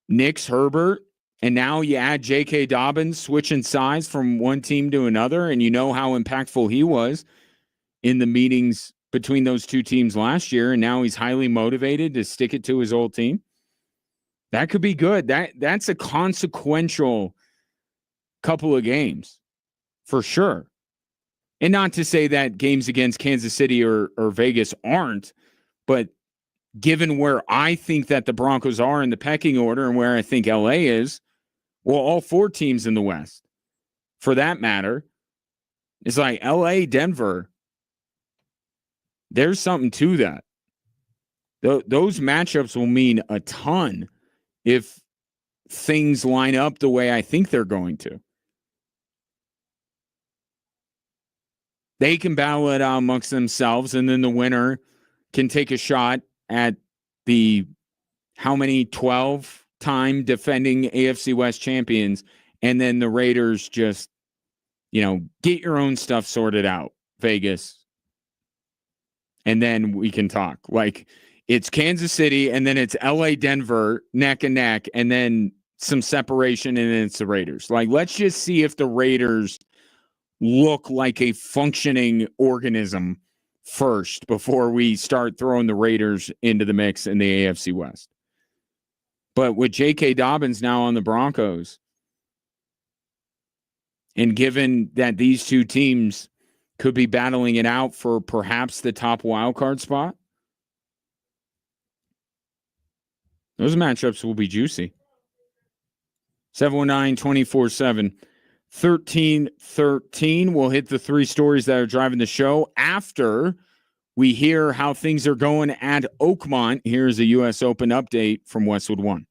Nix, Herbert, and now you add J.K. Dobbins switching sides from one team to another, and you know how impactful he was in the meetings between those two teams last year, and now he's highly motivated to stick it to his old team. That could be good. That's a consequential couple of games for sure. And not to say that games against Kansas City or Vegas aren't, but given where I think that the Broncos are in the pecking order and where I think LA is, well, all 4 teams in the West, for that matter, it's like LA, Denver. There's something to that. Those matchups will mean a ton if things line up the way I think they're going to. They can battle it out amongst themselves, and then the winner can take a shot at the 12-time defending AFC West champions, and then the Raiders just, get your own stuff sorted out, Vegas, and then we can talk. Like, it's Kansas City, and then it's LA, Denver, neck and neck, and then some separation, and then it's the Raiders. Like, let's just see if the Raiders look like a functioning organism first before we start throwing the Raiders into the mix in the AFC West. But with J.K. Dobbins now on the Broncos, and given that these two teams could be battling it out for perhaps the top wildcard spot, those matchups will be juicy. 719-24-7. 1313. We'll hit the 3 stories that are driving the show after we hear how things are going at Oakmont. Here's a U.S. Open update from Westwood One.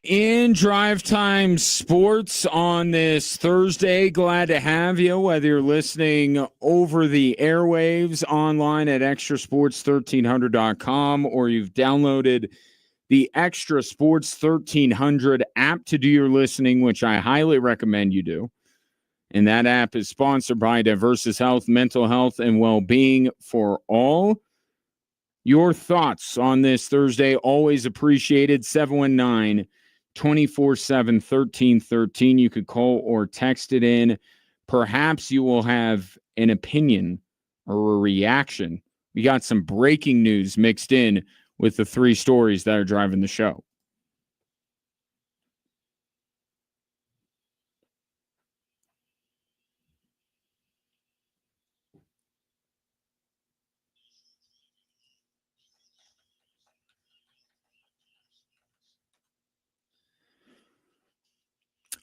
In Drive Time Sports on this Thursday. Glad to have you, whether you're listening over the airwaves online at extrasports1300.com or you've downloaded the Extra Sports 1300 app to do your listening, which I highly recommend you do. And that app is sponsored by Diversus Health, mental health, and well-being for all. Your thoughts on this Thursday, always appreciated. 719-247-1313. You could call or text it in. Perhaps you will have an opinion or a reaction. We got some breaking news mixed in with the three stories that are driving the show.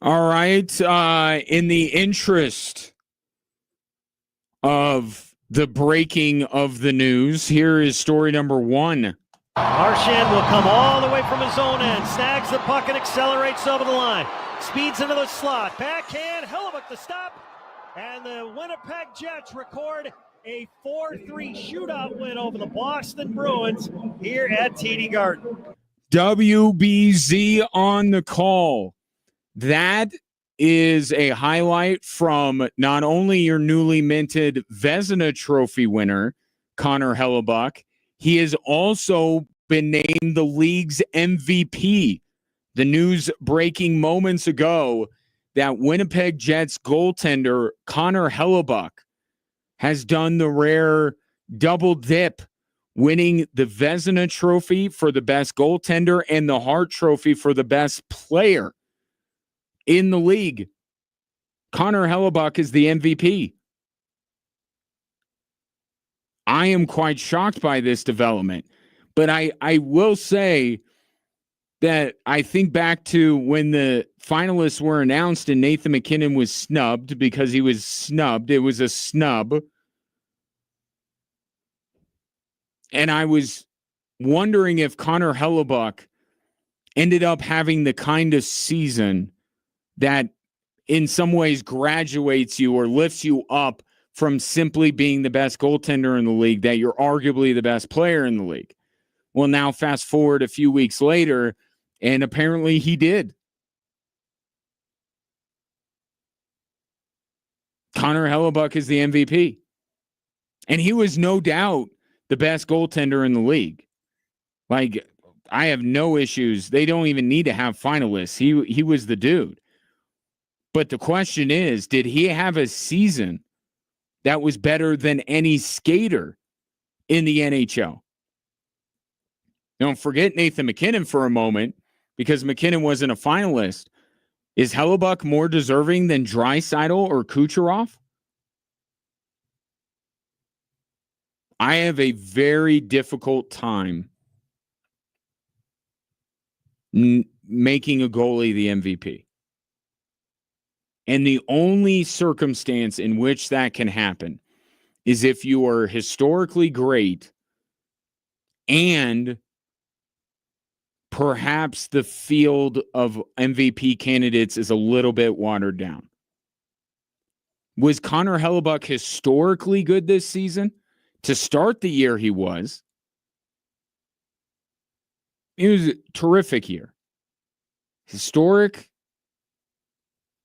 All right. In the interest of the breaking of the news, here is story number one. Marchand will come all the way from his own end, snags the puck and accelerates over the line. Speeds into the slot, backhand, Hellebuyck the stop, and the Winnipeg Jets record a 4-3 shootout win over the Boston Bruins here at TD Garden. WBZ on the call. That is a highlight from not only your newly minted Vezina Trophy winner, Connor Hellebuyck, he has also been named the league's MVP. The news breaking moments ago that Winnipeg Jets goaltender Connor Hellebuyck has done the rare double dip, winning the Vezina Trophy for the best goaltender and the Hart Trophy for the best player in the league. Connor Hellebuyck is the MVP. I am quite shocked by this development, but I will say that I think back to when the finalists were announced and Nathan MacKinnon was snubbed because he was snubbed. It was a snub. And I was wondering if Connor Hellebuyck ended up having the kind of season that in some ways graduates you or lifts you up from simply being the best goaltender in the league, that you're arguably the best player in the league. Well, now fast forward a few weeks later, and apparently he did. Connor Hellebuyck is the MVP. And he was no doubt the best goaltender in the league. Like, I have no issues. They don't even need to have finalists. He was the dude. But the question is, did he have a season that was better than any skater in the NHL? Don't forget Nathan MacKinnon for a moment, because MacKinnon wasn't a finalist. Is Hellebuyck more deserving than Draisaitl or Kucherov? I have a very difficult time making a goalie the MVP. And the only circumstance in which that can happen is if you are historically great and perhaps the field of MVP candidates is a little bit watered down. Was Connor Hellebuyck historically good this season? To start the year, he was. It was a terrific year. Historic?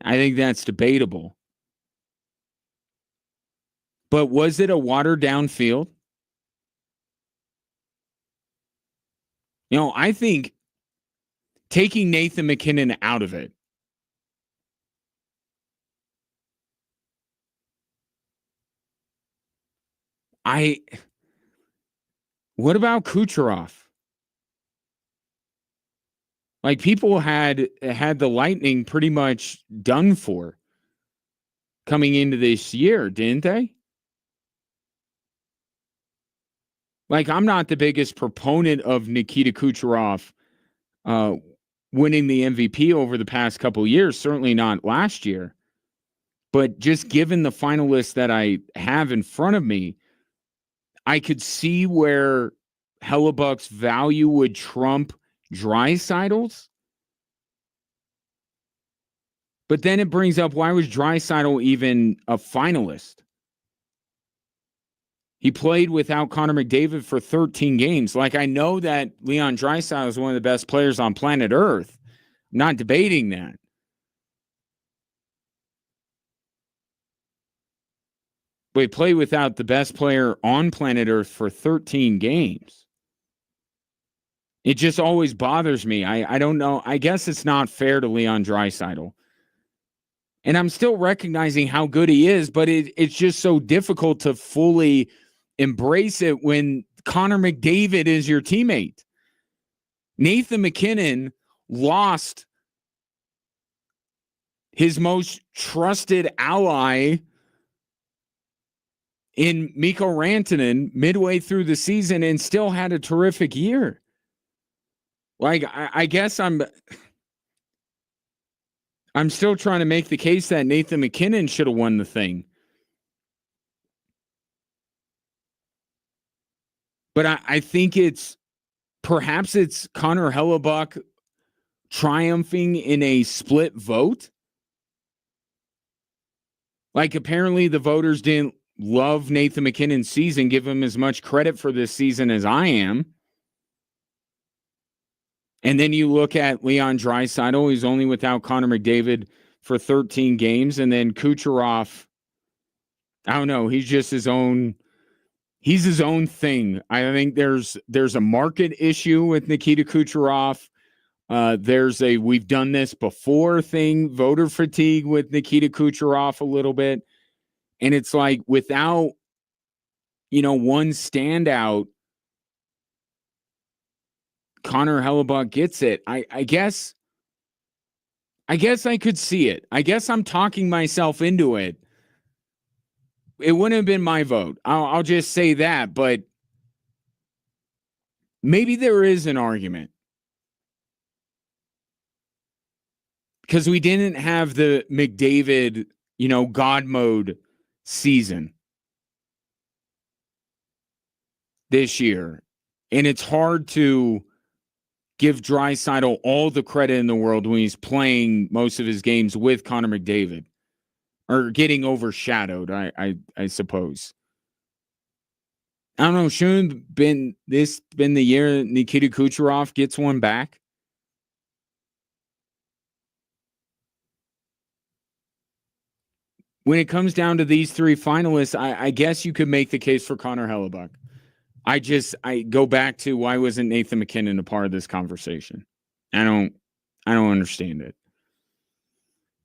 I think that's debatable. But was it a watered down field? You know, I think taking Nathan MacKinnon out of it, what about Kucherov? Like, people had the Lightning pretty much done for coming into this year, didn't they? Like, I'm not the biggest proponent of Nikita Kucherov winning the MVP over the past couple of years, certainly not last year. But just given the finalists that I have in front of me, I could see where Hellebuyck's value would trump Draisaitl's. But then it brings up, why was Draisaitl even a finalist? He played without Connor McDavid for 13 games. Like, I know that Leon Draisaitl is one of the best players on planet Earth. I'm not debating that. But he played without the best player on planet Earth for 13 games. It just always bothers me. I don't know. I guess it's not fair to Leon Draisaitl. And I'm still recognizing how good he is, but it's just so difficult to fully embrace it when Connor McDavid is your teammate. Nathan MacKinnon lost his most trusted ally in Mikko Rantanen midway through the season and still had a terrific year. Like, I guess I'm still trying to make the case that Nathan MacKinnon should have won the thing. But I think perhaps it's Connor Hellebuck triumphing in a split vote. Like, apparently the voters didn't love Nathan MacKinnon's season, give him as much credit for this season as I am. And then you look at Leon Draisaitl, he's only without Connor McDavid for 13 games. And then Kucherov, I don't know, he's just his own thing. I think there's a market issue with Nikita Kucherov. There's a we've done this before thing, voter fatigue with Nikita Kucherov a little bit. And it's like, without, one standout, Connor Hellebuck gets it. I guess I could see it. I guess I'm talking myself into it. It wouldn't have been my vote. I'll just say that, but maybe there is an argument. Because we didn't have the McDavid, God mode season this year. And it's hard to give Draisaitl all the credit in the world when he's playing most of his games with Connor McDavid, or getting overshadowed, I suppose. I don't know. Shouldn't been the year Nikita Kucherov gets one back? When it comes down to these three finalists, I guess you could make the case for Connor Hellebuck. I go back to, why wasn't Nathan MacKinnon a part of this conversation? I don't understand it.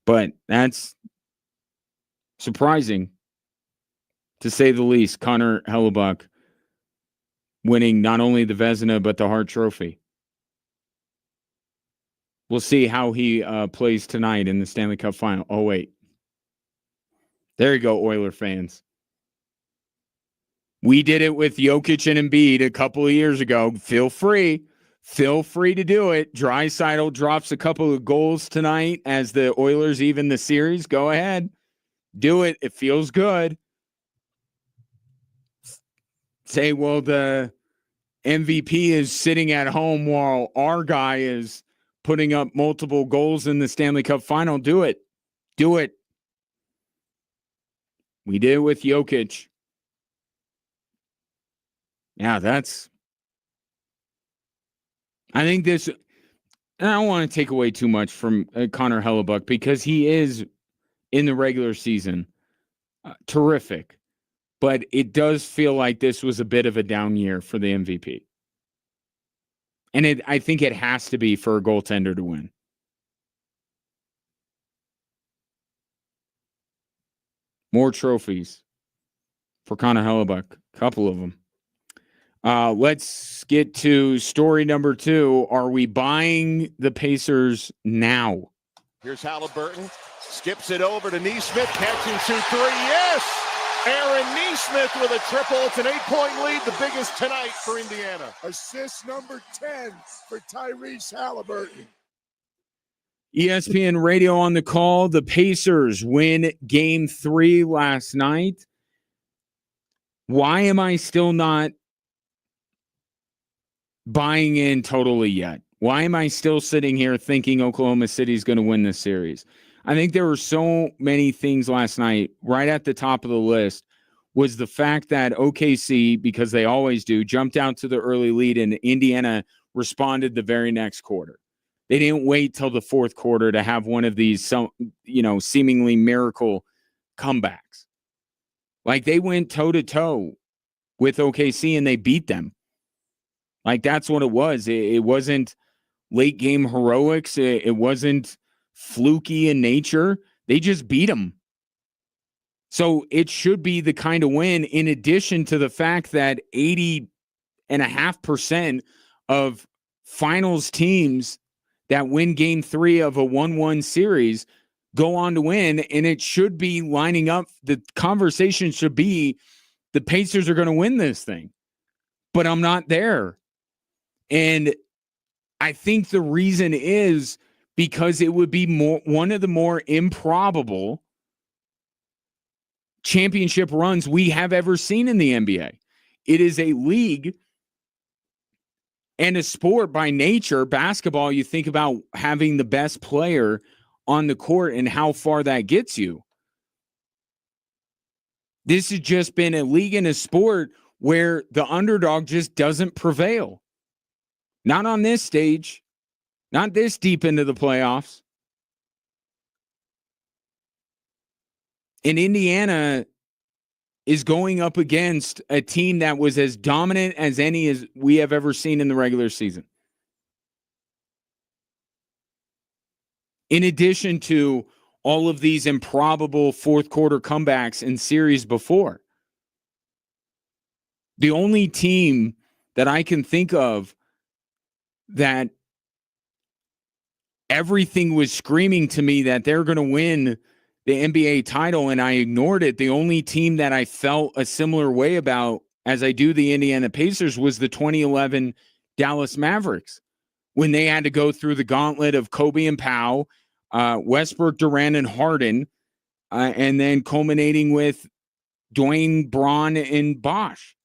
But that's surprising, to say the least. Connor Hellebuck winning not only the Vezina, but the Hart Trophy. We'll see how he plays tonight in the Stanley Cup Final. Oh, wait. There you go, Oiler fans. We did it with Jokic and Embiid a couple of years ago. Feel free to do it. Draisaitl drops a couple of goals tonight as the Oilers even the series. Go ahead. Do it. It feels good. Say, well, the MVP is sitting at home while our guy is putting up multiple goals in the Stanley Cup Final. Do it. Do it. We did it with Jokic. Yeah, I think this, and I don't want to take away too much from Connor Hellebuck, because he is, in the regular season, terrific. But it does feel like this was a bit of a down year for the MVP. And I think it has to be for a goaltender to win. More trophies for Connor Hellebuck. A couple of them. Let's get to story number 2. Are we buying the Pacers now? Here's Halliburton. Skips it over to Neesmith. Catch and shoot 3. Yes! Aaron Neesmith with a triple. It's an 8-point lead, the biggest tonight for Indiana. Assist number 10 for Tyrese Halliburton. ESPN Radio on the call. The Pacers win Game 3 last night. Why am I still not buying in totally yet? Why am I still sitting here thinking Oklahoma City is going to win this series? I think there were so many things last night. Right at the top of the list was the fact that OKC, because they always do, jumped out to the early lead and Indiana responded the very next quarter. They didn't wait till the fourth quarter to have one of these, seemingly miracle comebacks. Like, they went toe-to-toe with OKC and they beat them. Like, that's what it was. It wasn't late game heroics. It wasn't fluky in nature. They just beat them. So it should be the kind of win, in addition to the fact that 80.5% of finals teams that win game 3 of a 1-1 series go on to win. And it should be lining up. The conversation should be the Pacers are going to win this thing, but I'm not there. And I think the reason is because it would be one of the more improbable championship runs we have ever seen in the NBA. It is a league and a sport by nature. Basketball, you think about having the best player on the court and how far that gets you. This has just been a league and a sport where the underdog just doesn't prevail. Not on this stage, not this deep into the playoffs. And Indiana is going up against a team that was as dominant as any as we have ever seen in the regular season. In addition to all of these improbable fourth quarter comebacks in series before. The only team that I can think of that everything was screaming to me that they're going to win the NBA title and I ignored it. The only team that I felt a similar way about as I do the Indiana Pacers was the 2011 Dallas Mavericks, when they had to go through the gauntlet of Kobe and Powell, Westbrook, Durant, and Harden, and then culminating with Dwayne, Braun, and Bosh.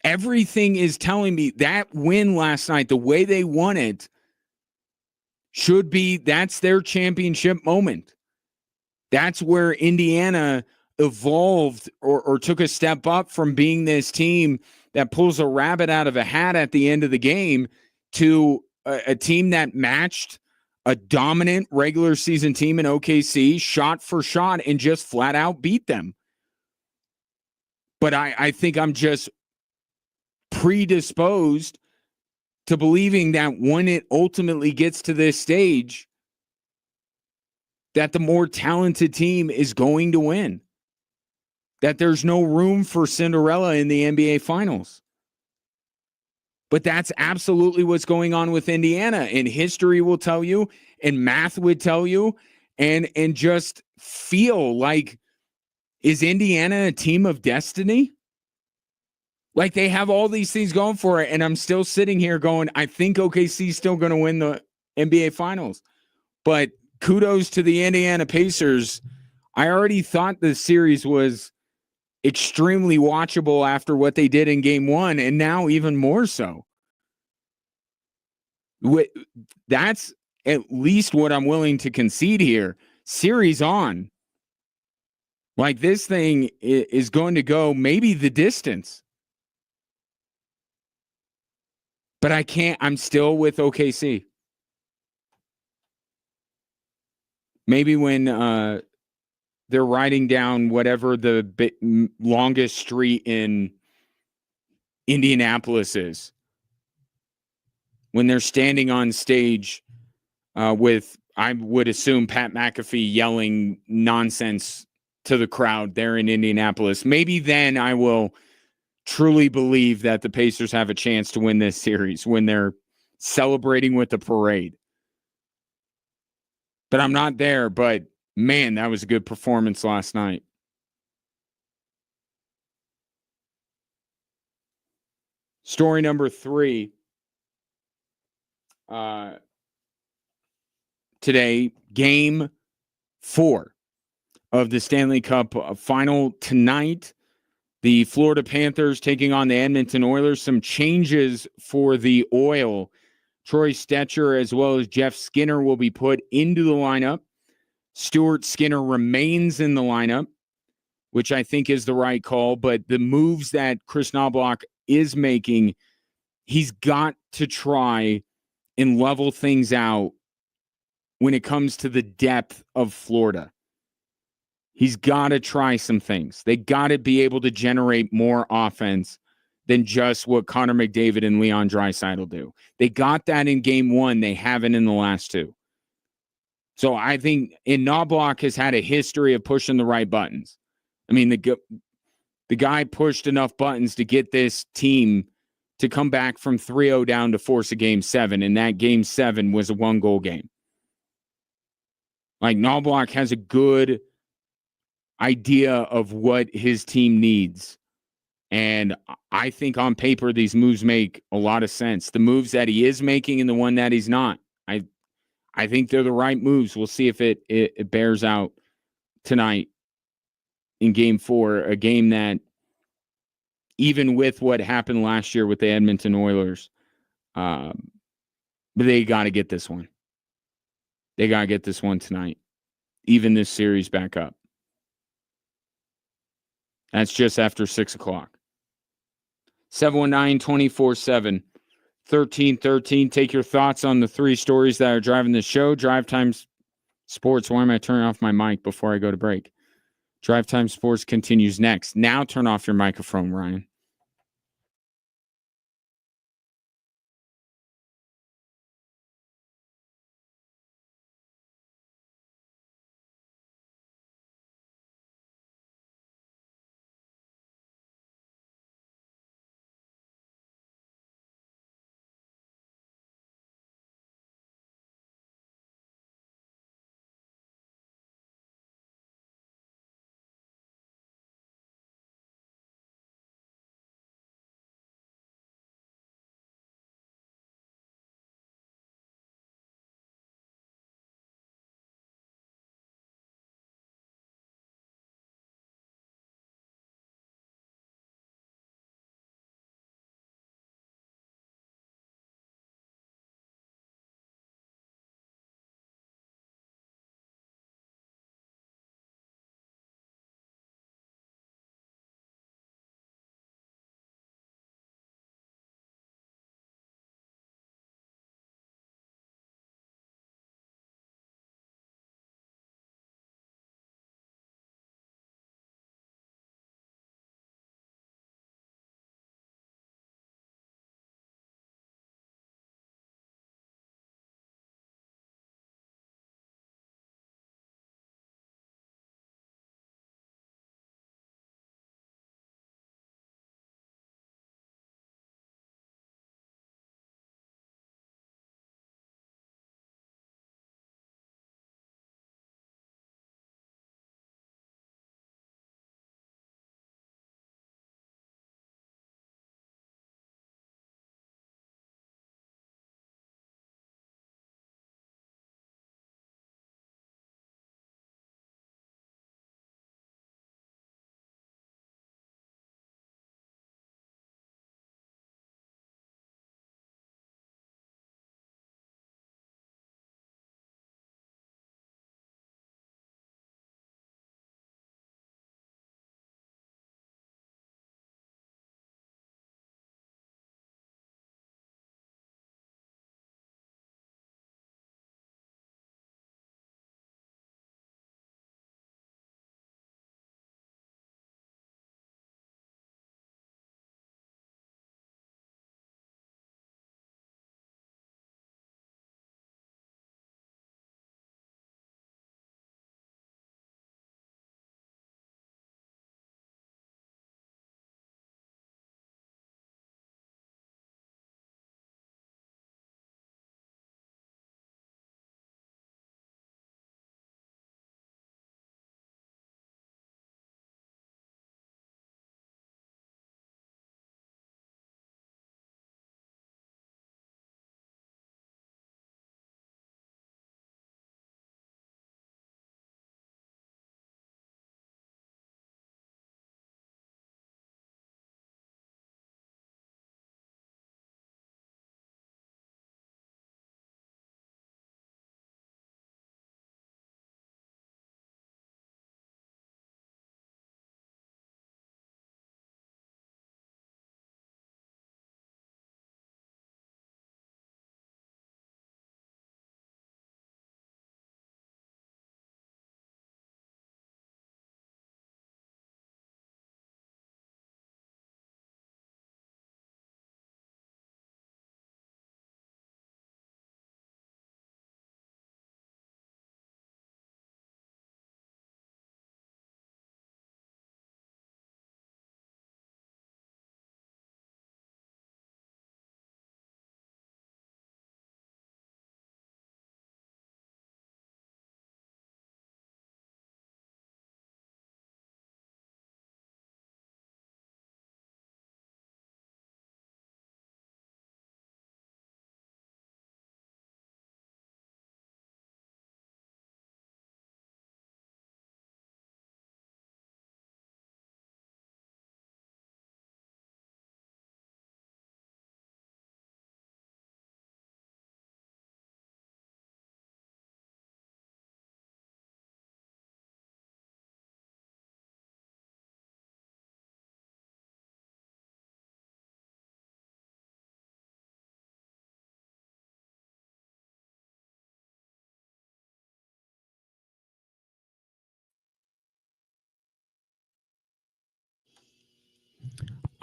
Everything is telling me that win last night, the way they won it, should be, that's their championship moment. That's where Indiana evolved or took a step up from being this team that pulls a rabbit out of a hat at the end of the game to a team that matched a dominant regular season team in OKC, shot for shot, and just flat out beat them. But I think I'm just predisposed to believing that when it ultimately gets to this stage, that the more talented team is going to win. That there's no room for Cinderella in the NBA Finals. But that's absolutely what's going on with Indiana. And history will tell you, and math would tell you, and just feel like, is Indiana a team of destiny? Like, they have all these things going for it, and I'm still sitting here going, I think OKC is still going to win the NBA Finals. But kudos to the Indiana Pacers. I already thought the series was extremely watchable after what they did in game 1, and now even more so. That's at least what I'm willing to concede here. Series on. Like, this thing is going to go maybe the distance. But I can't. I'm still with OKC. Maybe when they're riding down whatever the longest street in Indianapolis is, when they're standing on stage with, I would assume, Pat McAfee yelling nonsense to the crowd there in Indianapolis, maybe then I will truly believe that the Pacers have a chance to win this series, when they're celebrating with the parade. But I'm not there. But man, that was a good performance last night. Story number 3. Today, game 4 of the Stanley Cup final tonight. The Florida Panthers taking on the Edmonton Oilers. Some changes for the Oil Troy Stetcher as well as Jeff Skinner will be put into the lineup. Stuart Skinner remains in the lineup, which I think is the right call. But the moves that Chris Knobloch is making, he's got to try and level things out when it comes to the depth of Florida. He's got to try some things. They got to be able to generate more offense than just what Connor McDavid and Leon Draisaitl do. They got that in game one. They haven't in the last two. So I think Knobloch has had a history of pushing the right buttons. I mean, the guy pushed enough buttons to get this team to come back from 3-0 down to force a game 7, and that game 7 was a 1-goal game. Like, Knobloch has a good idea of what his team needs. And I think on paper, these moves make a lot of sense. The moves that he is making and the one that he's not. I think they're the right moves. We'll see if it bears out tonight in game 4, a game that, even with what happened last year with the Edmonton Oilers, they got to get this one. They got to get this one tonight. Even this series back up. That's just after 6 o'clock. 719-24-7. 1313. Take your thoughts on the 3 stories that are driving the show. Drive Time Sports. Why am I turning off my mic before I go to break? Drive Time Sports continues next. Now turn off your microphone, Ryan.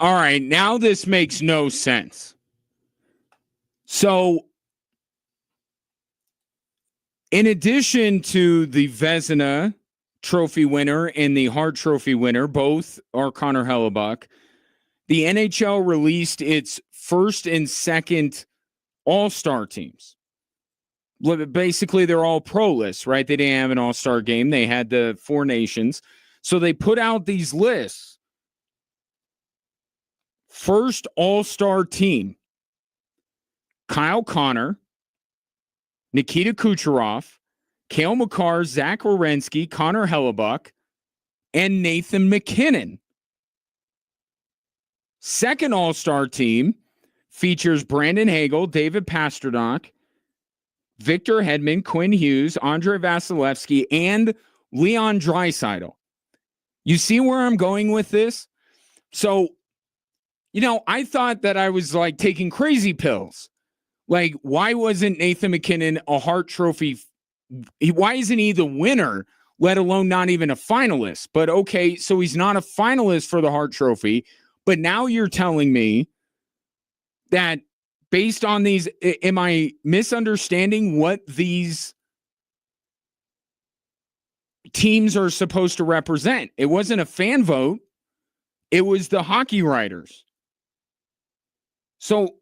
All right, now this makes no sense. So, in addition to the Vezina Trophy winner and the Hart Trophy winner, both are Connor Hellebuck, the NHL released its first and second all-star teams. Basically, they're all pro lists, right? They didn't have an all-star game. They had the four nations. So they put out these lists. First all-star team, Kyle Connor, Nikita Kucherov, Cale Makar, Zach Werenski, Connor Hellebuck, and Nathan MacKinnon. Second all-star team features Brandon Hagel, David Pastrnak, Victor Hedman, Quinn Hughes, Andrei Vasilevsky, and Leon Draisaitl. You see where I'm going with this? So, I thought that I was like taking crazy pills. Like, why wasn't Nathan MacKinnon a Hart Trophy? Why isn't he the winner, let alone not even a finalist? But okay, so he's not a finalist for the Hart Trophy. But now you're telling me that based on these, am I misunderstanding what these teams are supposed to represent? It wasn't a fan vote. It was the hockey writers. So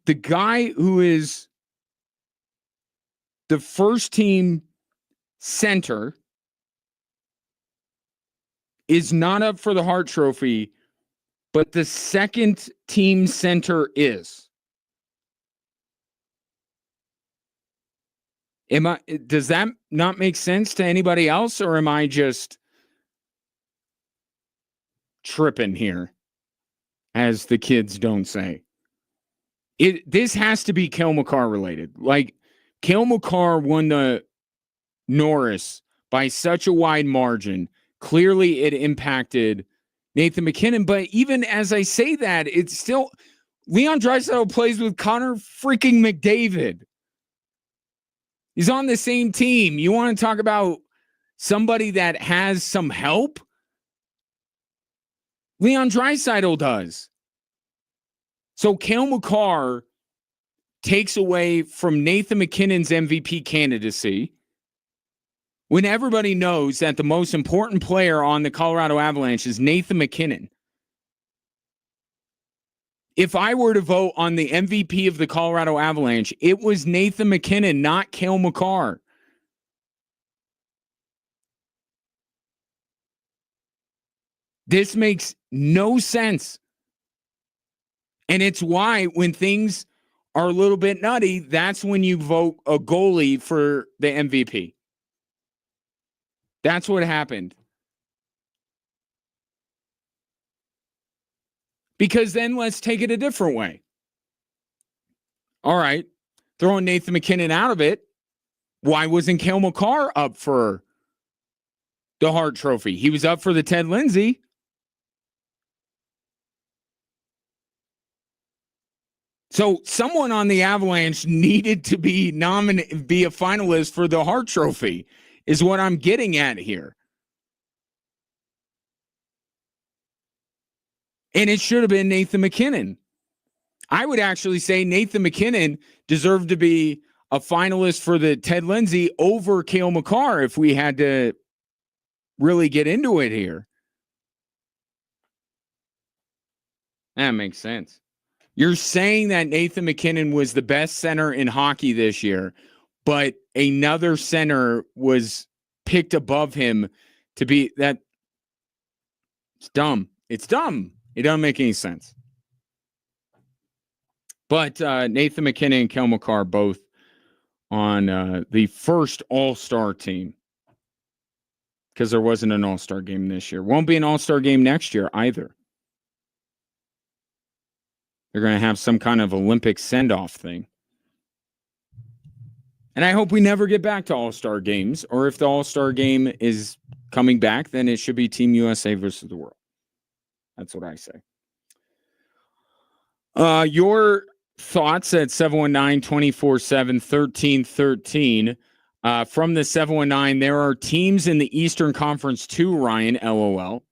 the guy who is the first team center is not up for the Hart Trophy, but the second team center is. Does that not make sense to anybody else, or am I just tripping here, as the kids don't say? This has to be Cale Makar related. Like, Cale Makar won the Norris by such a wide margin. Clearly, it impacted Nathan MacKinnon. But even as I say that, it's still Leon Draisaitl plays with Connor freaking McDavid. He's on the same team. You want to talk about somebody that has some help? Leon Draisaitl does. So Cale Makar takes away from Nathan MacKinnon's MVP candidacy when everybody knows that the most important player on the Colorado Avalanche is Nathan MacKinnon. If I were to vote on the MVP of the Colorado Avalanche, it was Nathan MacKinnon, not Cale Makar. This makes no sense. And it's why when things are a little bit nutty, that's when you vote a goalie for the MVP. That's what happened. Because then let's take it a different way. All right, throwing Nathan MacKinnon out of it, why wasn't Cale Makar up for the Hart Trophy? He was up for the Ted Lindsay. So someone on the Avalanche needed to be a finalist for the Hart Trophy, is what I'm getting at here. And it should have been Nathan MacKinnon. I would actually say Nathan MacKinnon deserved to be a finalist for the Ted Lindsay over Cale Makar if we had to really get into it here. That makes sense. You're saying that Nathan MacKinnon was the best center in hockey this year, but another center was picked above him to be that. It's dumb. It's dumb. It doesn't make any sense. But Nathan MacKinnon and Cale Makar both on the first all-star team, because there wasn't an all-star game this year. Won't be an all-star game next year either. They're going to have some kind of Olympic send-off thing. And I hope we never get back to all-star games, or if the all-star game is coming back, then it should be Team USA versus the world. That's what I say. Your thoughts at 719-247-1313. From the 719, there are teams in the Eastern Conference too, Ryan, LOL.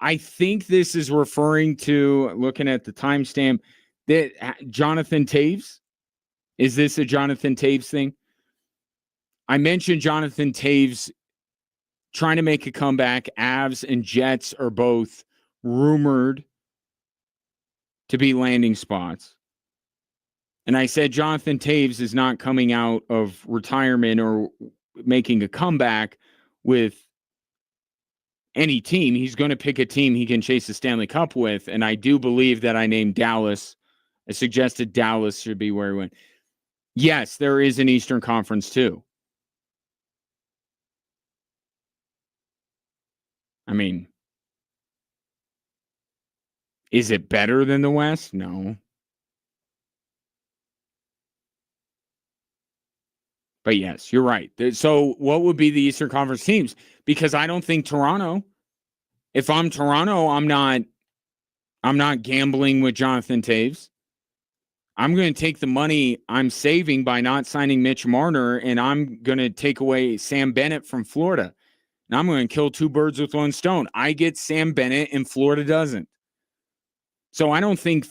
I think this is referring to, looking at the timestamp, that Jonathan Taves. Is this a Jonathan Taves thing? I mentioned Jonathan Taves trying to make a comeback. Avs and Jets are both rumored to be landing spots. And I said Jonathan Taves is not coming out of retirement or making a comeback with any team. He's going to pick a team he can chase the Stanley Cup with. And I do believe that I named Dallas. I suggested Dallas should be where he went. Yes, there is an Eastern Conference too. I mean, is it better than the West? No. But yes, you're right. So what would be the Eastern Conference teams? Because I don't think Toronto, if I'm Toronto, I'm not gambling with Jonathan Taves. I'm going to take the money I'm saving by not signing Mitch Marner, and I'm going to take away Sam Bennett from Florida. And I'm going to kill two birds with one stone. I get Sam Bennett, and Florida doesn't. So I don't think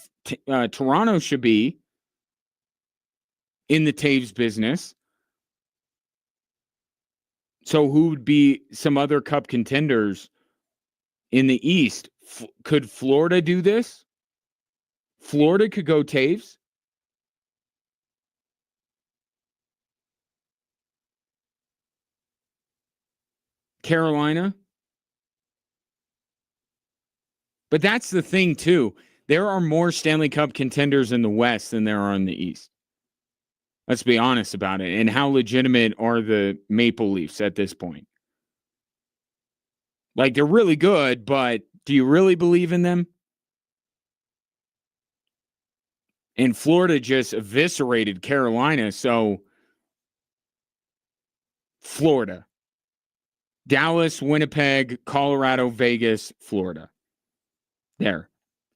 Toronto should be in the Taves business. So who would be some other Cup contenders in the East? Could Florida do this? Florida could go Taves. Carolina. But that's the thing, too. There are more Stanley Cup contenders in the West than there are in the East. Let's be honest about it. And how legitimate are the Maple Leafs at this point? Like, they're really good, but do you really believe in them? And Florida just eviscerated Carolina, so Florida. Dallas, Winnipeg, Colorado, Vegas, Florida. There.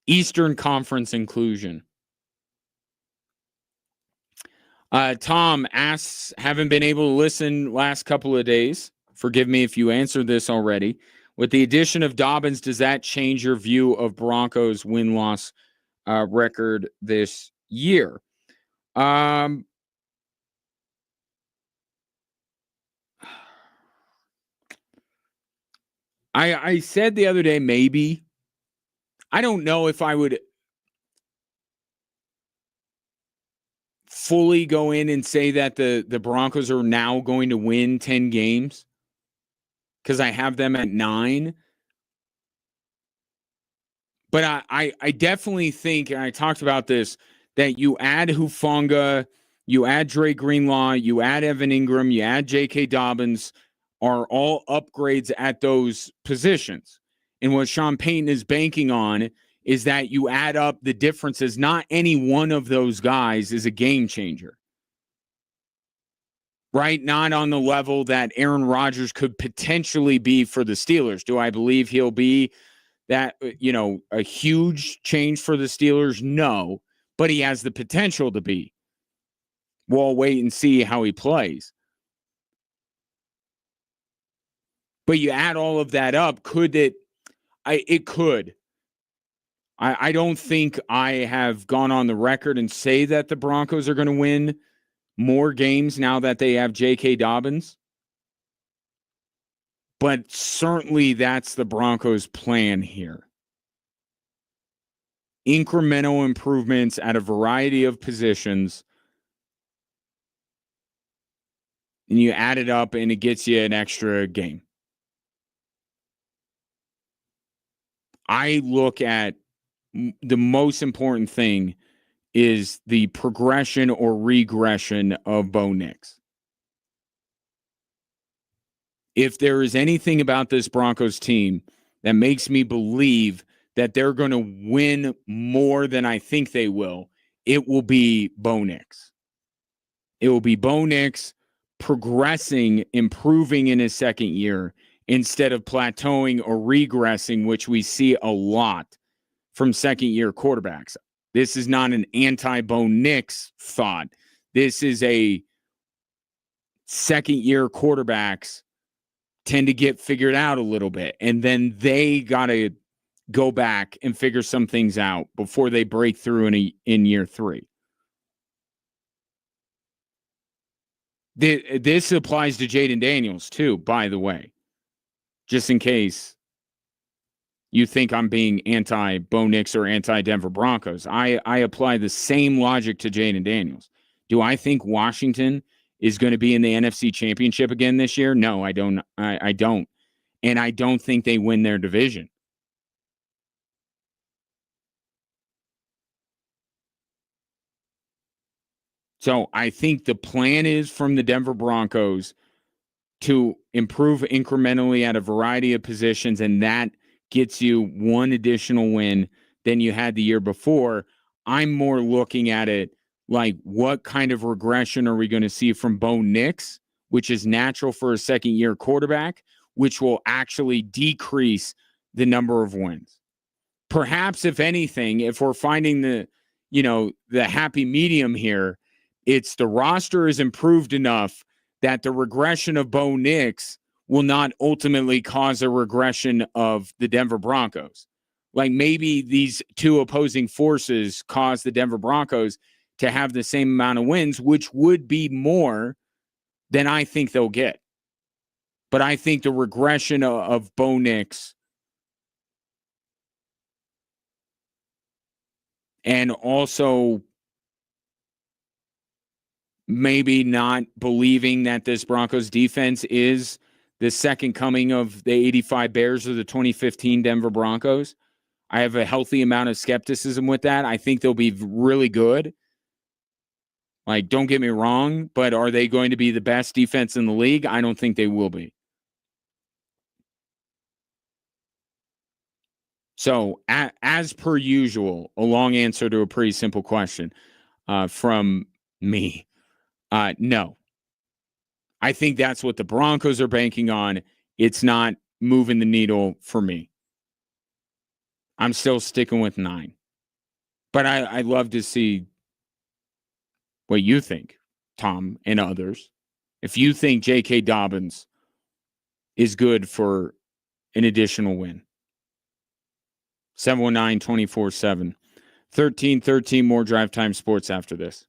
Eastern Conference inclusion. Tom asks, haven't been able to listen last couple of days. Forgive me if you answered this already. With the addition of Dobbins, does that change your view of Broncos' win-loss record this year? I said the other day, maybe. I don't know if I would fully go in and say that the Broncos are now going to win 10 games because I have them at 9. But I definitely think, and I talked about this, that you add Hufanga, you add Dre Greenlaw, you add Evan Ingram, you add J.K. Dobbins, are all upgrades at those positions. And what Sean Payton is banking on is that you add up the differences. Not any one of those guys is a game changer. Right? Not on the level that Aaron Rodgers could potentially be for the Steelers. Do I believe he'll be that, a huge change for the Steelers? No, but he has the potential to be. We'll wait and see how he plays. But you add all of that up, could it? It could. I don't think I have gone on the record and say that the Broncos are going to win more games now that they have J.K. Dobbins. But certainly that's the Broncos' plan here. Incremental improvements at a variety of positions. And you add it up and it gets you an extra game. I look at the most important thing is the progression or regression of Bo Nix. If there is anything about this Broncos team that makes me believe that they're going to win more than I think they will, it will be Bo Nix. It will be Bo Nix progressing, improving in his second year instead of plateauing or regressing, which we see a lot from second-year quarterbacks. This is not an anti-Bo Nix thought. This is a second-year quarterbacks tend to get figured out a little bit, and then they got to go back and figure some things out before they break through in year 3. This applies to Jaden Daniels too, by the way, just in case you think I'm being anti-Bo Nix or anti-Denver Broncos. I apply the same logic to Jaden Daniels. Do I think Washington is going to be in the NFC Championship again this year? No, I don't. I don't. And I don't think they win their division. So I think the plan is from the Denver Broncos to improve incrementally at a variety of positions, and that gets you one additional win than you had the year before. I'm more looking at it like, what kind of regression are we going to see from Bo Nix, which is natural for a second-year quarterback, which will actually decrease the number of wins. Perhaps, if anything, if we're finding the happy medium here, it's the roster is improved enough that the regression of Bo Nix will not ultimately cause a regression of the Denver Broncos. Like, maybe these two opposing forces cause the Denver Broncos to have the same amount of wins, which would be more than I think they'll get. But I think the regression of Bo Nix and also maybe not believing that this Broncos defense is the second coming of the 85 Bears or the 2015 Denver Broncos. I have a healthy amount of skepticism with that. I think they'll be really good. Like, don't get me wrong, but are they going to be the best defense in the league? I don't think they will be. So, as per usual, a long answer to a pretty simple question from me. No. I think that's what the Broncos are banking on. It's not moving the needle for me. I'm still sticking with 9. But I'd love to see what you think, Tom, and others. If you think J.K. Dobbins is good for an additional win. 719-24-7. 13:13 more Drive Time Sports after this.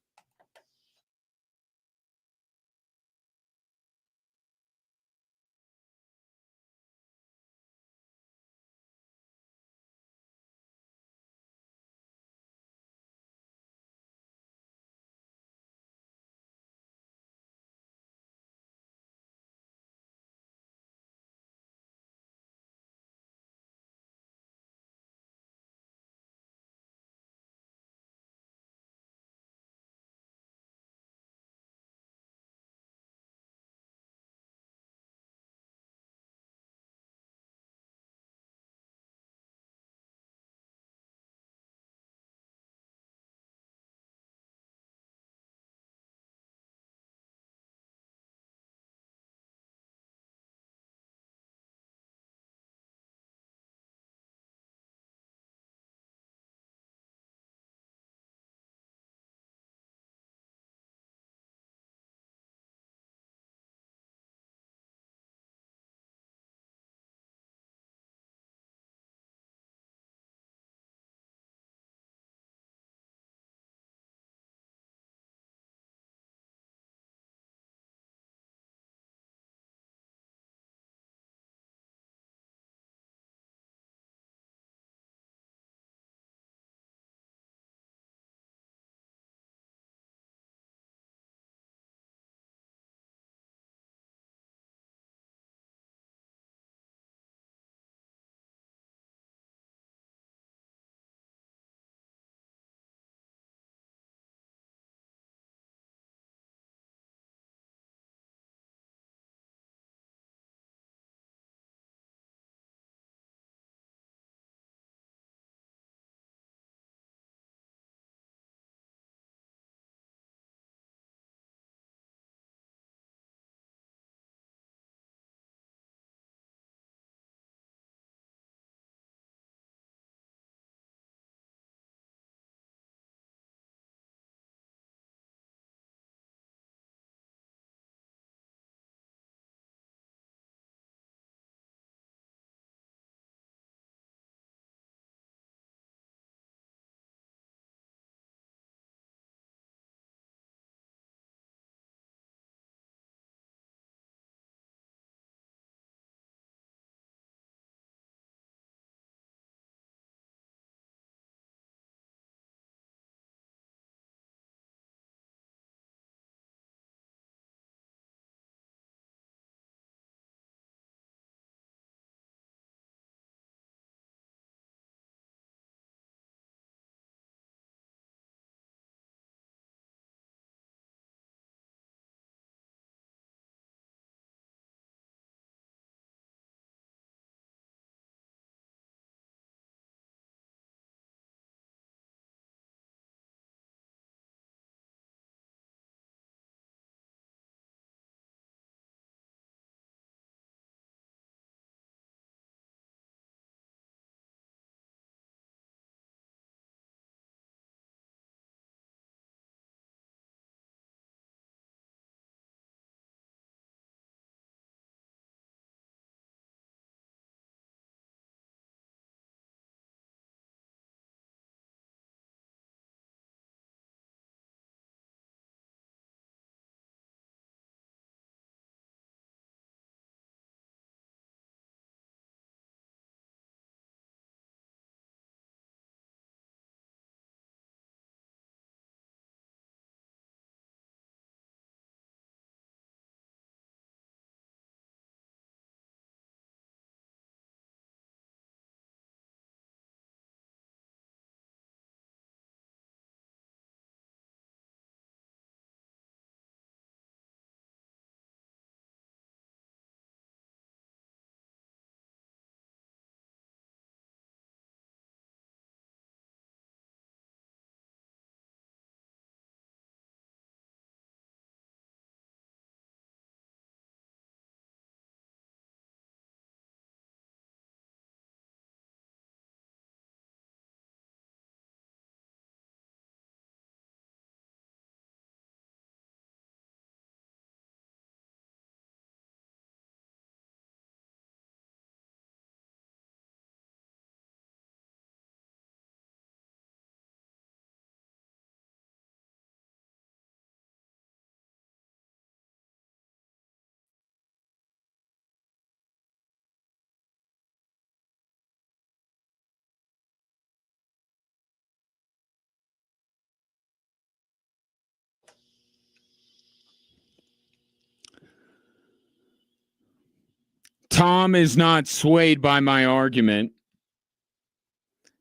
Tom is not swayed by my argument.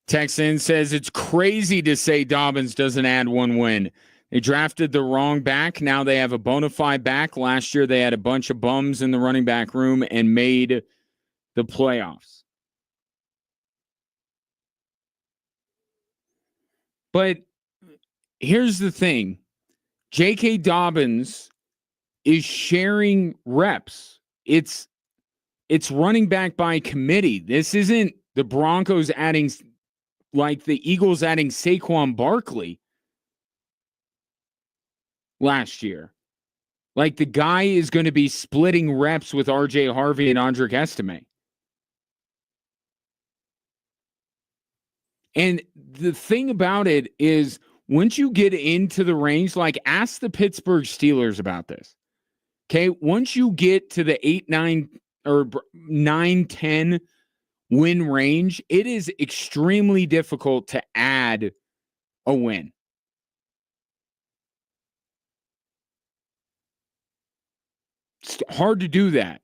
Texan says it's crazy to say Dobbins doesn't add one win. They drafted the wrong back. Now they have a bona fide back. Last year they had a bunch of bums in the running back room and made the playoffs. But here's the thing. J.K. Dobbins is sharing reps. It's running back by committee. This isn't the Broncos adding, like the Eagles adding Saquon Barkley last year. Like the guy is going to be splitting reps with R.J. Harvey and Andrick Estime. And the thing about it is, once you get into the range, like ask the Pittsburgh Steelers about this. Okay, once you get to the 8-9 or 9-10 win range, it is extremely difficult to add a win. It's hard to do that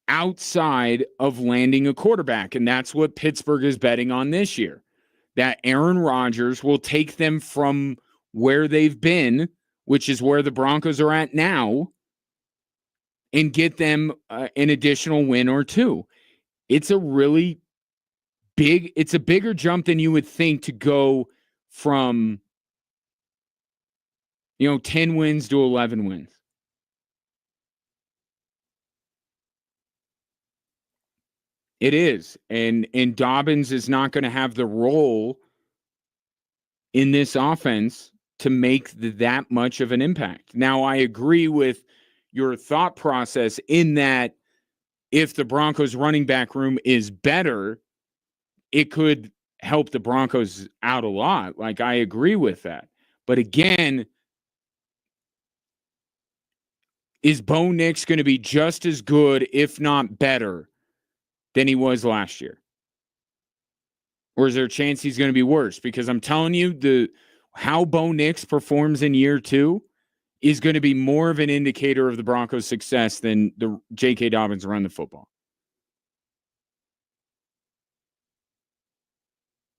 outside of landing a quarterback, and that's what Pittsburgh is betting on this year, that Aaron Rodgers will take them from where they've been, which is where the Broncos are at now, and get them an additional win or two. It's a really big, it's a bigger jump than you would think to go from, 10 wins to 11 wins. It is. And Dobbins is not going to have the role in this offense to make that much of an impact. Now, I agree with your thought process in that if the Broncos running back room is better, it could help the Broncos out a lot. Like, I agree with that. But again, is Bo Nix going to be just as good, if not better, than he was last year? Or is there a chance he's going to be worse? Because I'm telling you, how Bo Nix performs in year 2 is going to be more of an indicator of the Broncos' success than the J.K. Dobbins run the football.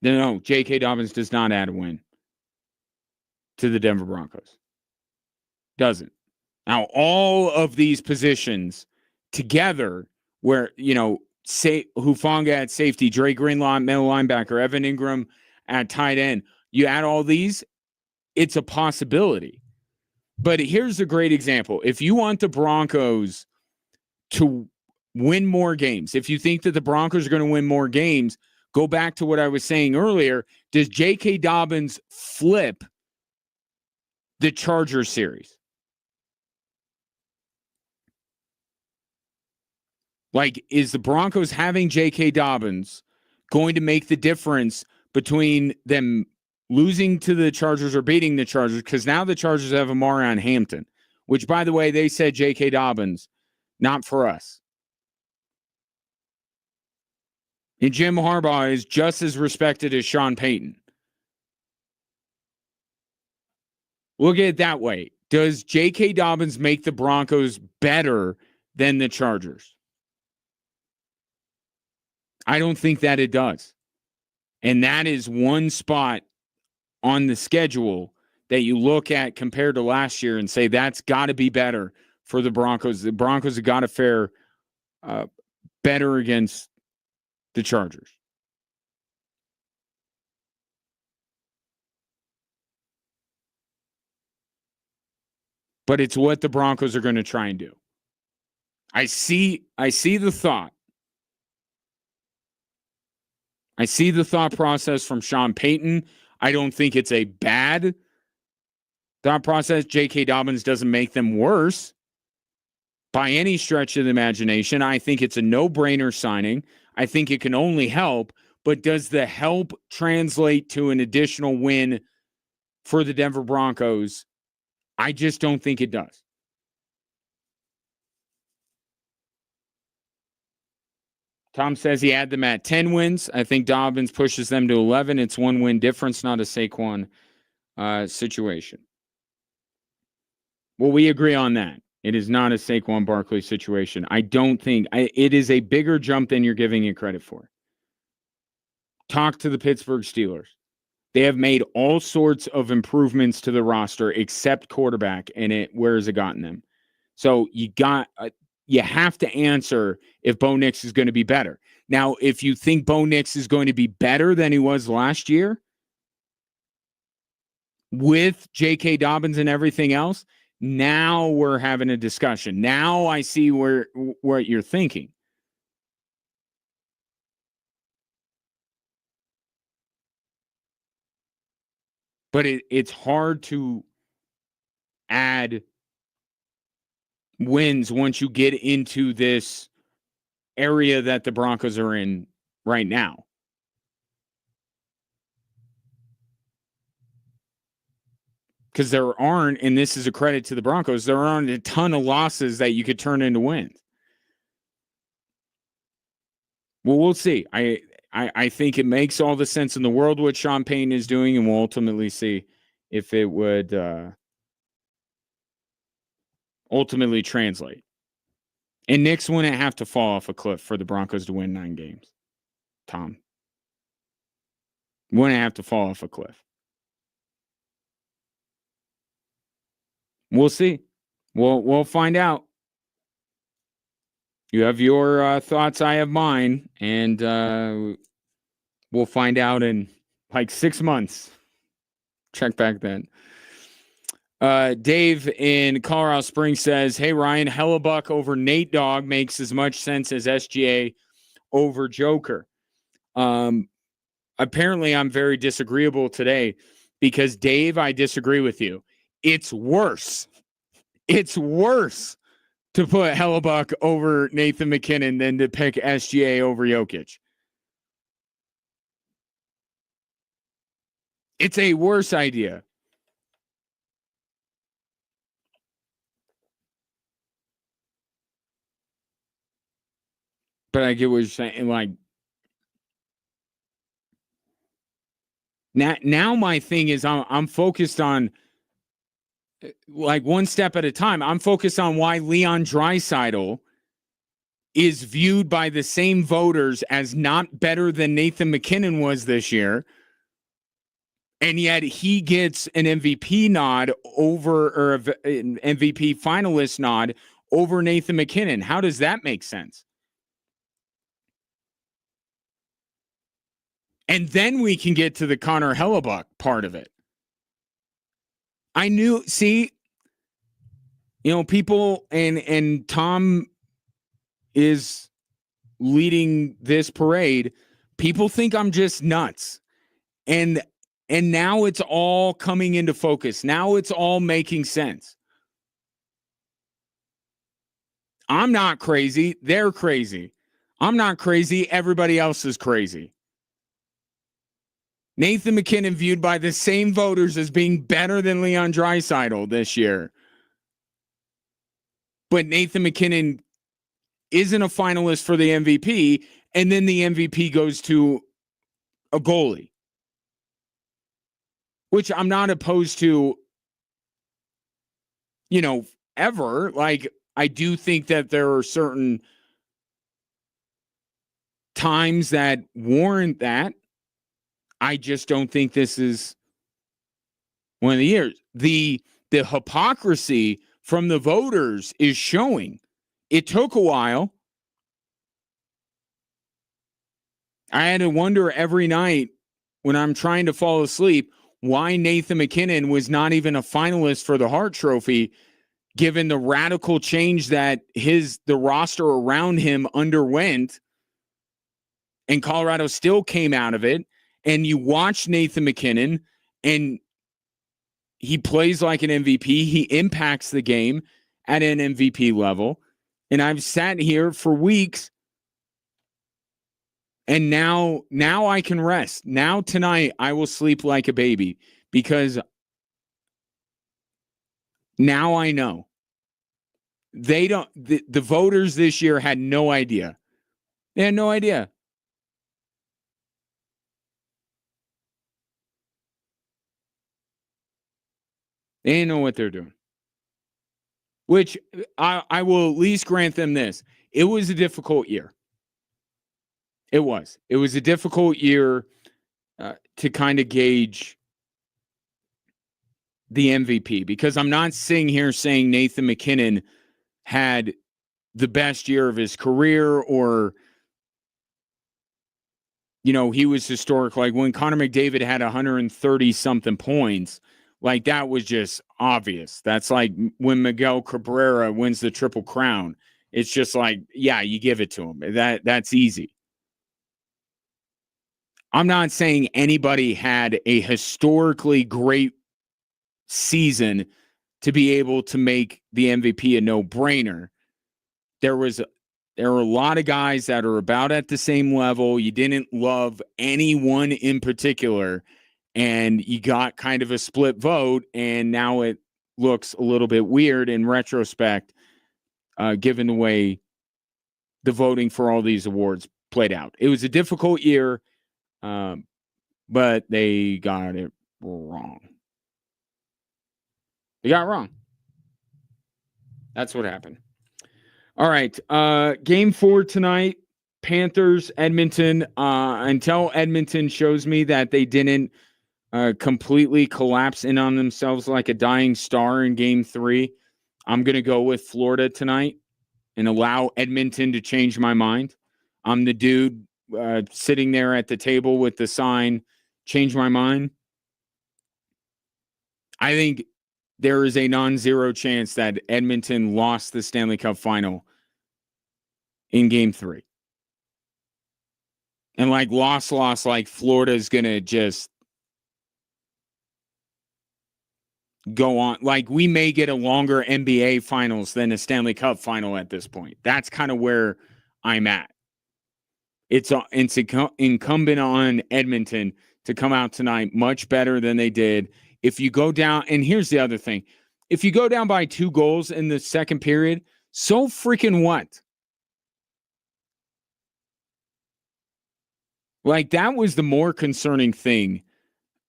No, J.K. Dobbins does not add a win to the Denver Broncos. Doesn't. Now, all of these positions together where, Hufanga at safety, Dre Greenlaw at middle linebacker, Evan Ingram at tight end, you add all these, it's a possibility. But here's a great example. If you want the Broncos to win more games, if you think that the Broncos are going to win more games, go back to what I was saying earlier. Does J.K. Dobbins flip the Chargers series? Like, is the Broncos having J.K. Dobbins going to make the difference between them losing to the Chargers or beating the Chargers? Because now the Chargers have Amarion Hampton, which, by the way, they said J.K. Dobbins, not for us. And Jim Harbaugh is just as respected as Sean Payton. Look at it that way. Does J.K. Dobbins make the Broncos better than the Chargers? I don't think that it does. And that is one spot on the schedule that you look at compared to last year and say that's got to be better for the Broncos. The Broncos have got to fare better against the Chargers. But it's what the Broncos are going to try and do. I see the thought. I see the thought process from Sean Payton. I don't think it's a bad thought process. J.K. Dobbins doesn't make them worse by any stretch of the imagination. I think it's a no-brainer signing. I think it can only help. But does the help translate to an additional win for the Denver Broncos? I just don't think it does. Tom says he had them at 10 wins. I think Dobbins pushes them to 11. It's one win difference, not a Saquon situation. Well, we agree on that. It is not a Saquon Barkley situation. I don't think it is a bigger jump than you're giving it credit for. Talk to the Pittsburgh Steelers. They have made all sorts of improvements to the roster except quarterback, and where has it gotten them? So you have to answer if Bo Nix is going to be better. Now, if you think Bo Nix is going to be better than he was last year with J.K. Dobbins and everything else, now we're having a discussion. Now I see what you're thinking. But it's hard to add wins once you get into this area that the Broncos are in right now. Because there aren't, and this is a credit to the Broncos, there aren't a ton of losses that you could turn into wins. Well, we'll see. I think it makes all the sense in the world what Sean Payton is doing, and we'll ultimately see if it would ultimately translate. And Knicks wouldn't have to fall off a cliff for the Broncos to win 9 games. Tom. Wouldn't have to fall off a cliff. We'll see. We'll find out. You have your thoughts, I have mine, and we'll find out in like 6 months. Check back then. Dave in Colorado Springs says, hey, Ryan, Hellebuck over Nate Dogg makes as much sense as SGA over Joker. Apparently, I'm very disagreeable today because, Dave, I disagree with you. It's worse. It's worse to put Hellebuck over Nathan McKinnon than to pick SGA over Jokic. It's a worse idea. But I get what you're saying. Like, now my thing is I'm focused on, like, one step at a time. I'm focused on why Leon Draisaitl is viewed by the same voters as not better than Nathan McKinnon was this year. And yet he gets an MVP nod over, or an MVP finalist nod over Nathan McKinnon. How does that make sense? And then we can get to the Connor Hellebuck part of it. I knew, see, people, and Tom is leading this parade. People think I'm just nuts. And now it's all coming into focus. Now it's all making sense. I'm not crazy. They're crazy. I'm not crazy. Everybody else is crazy. Nathan McKinnon viewed by the same voters as being better than Leon Draisaitl this year. But Nathan McKinnon isn't a finalist for the MVP, and then the MVP goes to a goalie, which I'm not opposed to, ever. Like, I do think that there are certain times that warrant that. I just don't think this is one of the years. The hypocrisy from the voters is showing. It took a while. I had to wonder every night when I'm trying to fall asleep why Nathan McKinnon was not even a finalist for the Hart Trophy, given the radical change that the roster around him underwent, and Colorado still came out of it. And you watch Nathan McKinnon, and he plays like an MVP. He impacts the game at an MVP level. And I've sat here for weeks, and now I can rest. Now tonight I will sleep like a baby, because now I know. The voters this year had no idea. They had no idea. They didn't know what they're doing. which I will at least grant them this. It was a difficult year. It was a difficult year to kind of gauge the MVP, because I'm not sitting here saying Nathan McKinnon had the best year of his career, or, you know, he was historic. Like when Connor McDavid had 130 something points, like that was just obvious. That's like when Miguel Cabrera wins the Triple Crown. It's just like, yeah, you give it to him. That's easy. I'm not saying anybody had a historically great season to be able to make the MVP a no-brainer. There were a lot of guys that are about at the same level. You didn't love anyone in particular, and you got kind of a split vote, and now it looks a little bit weird in retrospect, given the way the voting for all these awards played out. It was a difficult year, but they got it wrong. They got it wrong. That's what happened. All right. Game 4 tonight, Panthers, Edmonton. Until Edmonton shows me that they didn't completely collapse in on themselves like a dying star in Game 3, I'm going to go with Florida tonight and allow Edmonton to change my mind. I'm the dude sitting there at the table with the sign, change my mind. I think there is a non-zero chance that Edmonton lost the Stanley Cup final in Game 3. And like loss, like Florida is going to just go on. Like we may get a longer NBA finals than a Stanley Cup final at this point. That's kind of where I'm at. It's incumbent on Edmonton to come out tonight much better than they did. If you go down, and here's the other thing. If you go down by 2 goals in the second period, so freaking what? Like, that was the more concerning thing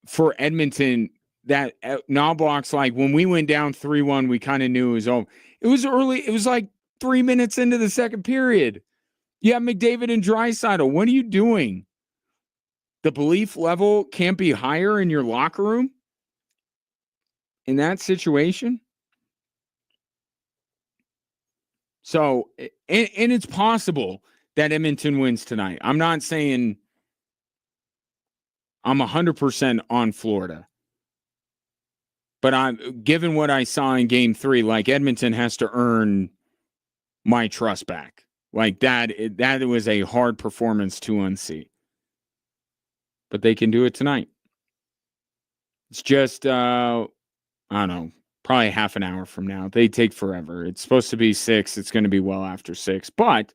for Edmonton, that Knobloch's like, when we went down 3-1, we kind of knew it was over. It was early. It was like 3 minutes into the second period. You have McDavid and Draisaitl. What are you doing? The belief level can't be higher in your locker room in that situation? So, and it's possible that Edmonton wins tonight. I'm not saying I'm 100% on Florida. But given what I saw in Game 3, like Edmonton has to earn my trust back. Like that was a hard performance to unsee. But they can do it tonight. It's just, I don't know, probably half an hour from now. They take forever. It's supposed to be 6. It's going to be well after 6. But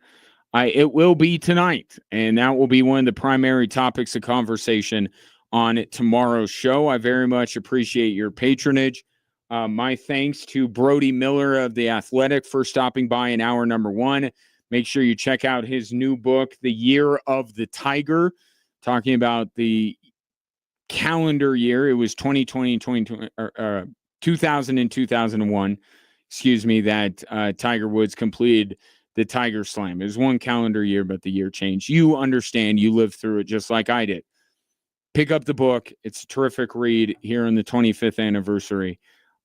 it will be tonight. And that will be one of the primary topics of conversation on tomorrow's show. I very much appreciate your patronage. My thanks to Brody Miller of The Athletic for stopping by in hour number 1. Make sure you check out his new book, The Year of the Tiger, talking about the calendar year. It was 2020, 2000 and 2001, that Tiger Woods completed the Tiger Slam. It was one calendar year, but the year changed. You understand. You lived through it just like I did. Pick up the book. It's a terrific read here on the 25th anniversary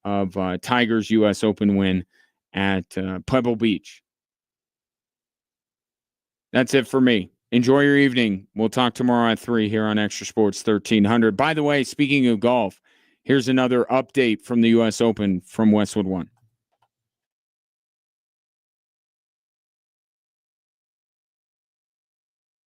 of Tiger's U.S. Open win at Pebble Beach. That's it for me. Enjoy your evening. We'll talk tomorrow at 3 here on Extra Sports 1300. By the way, speaking of golf, here's another update from the U.S. Open from Westwood One.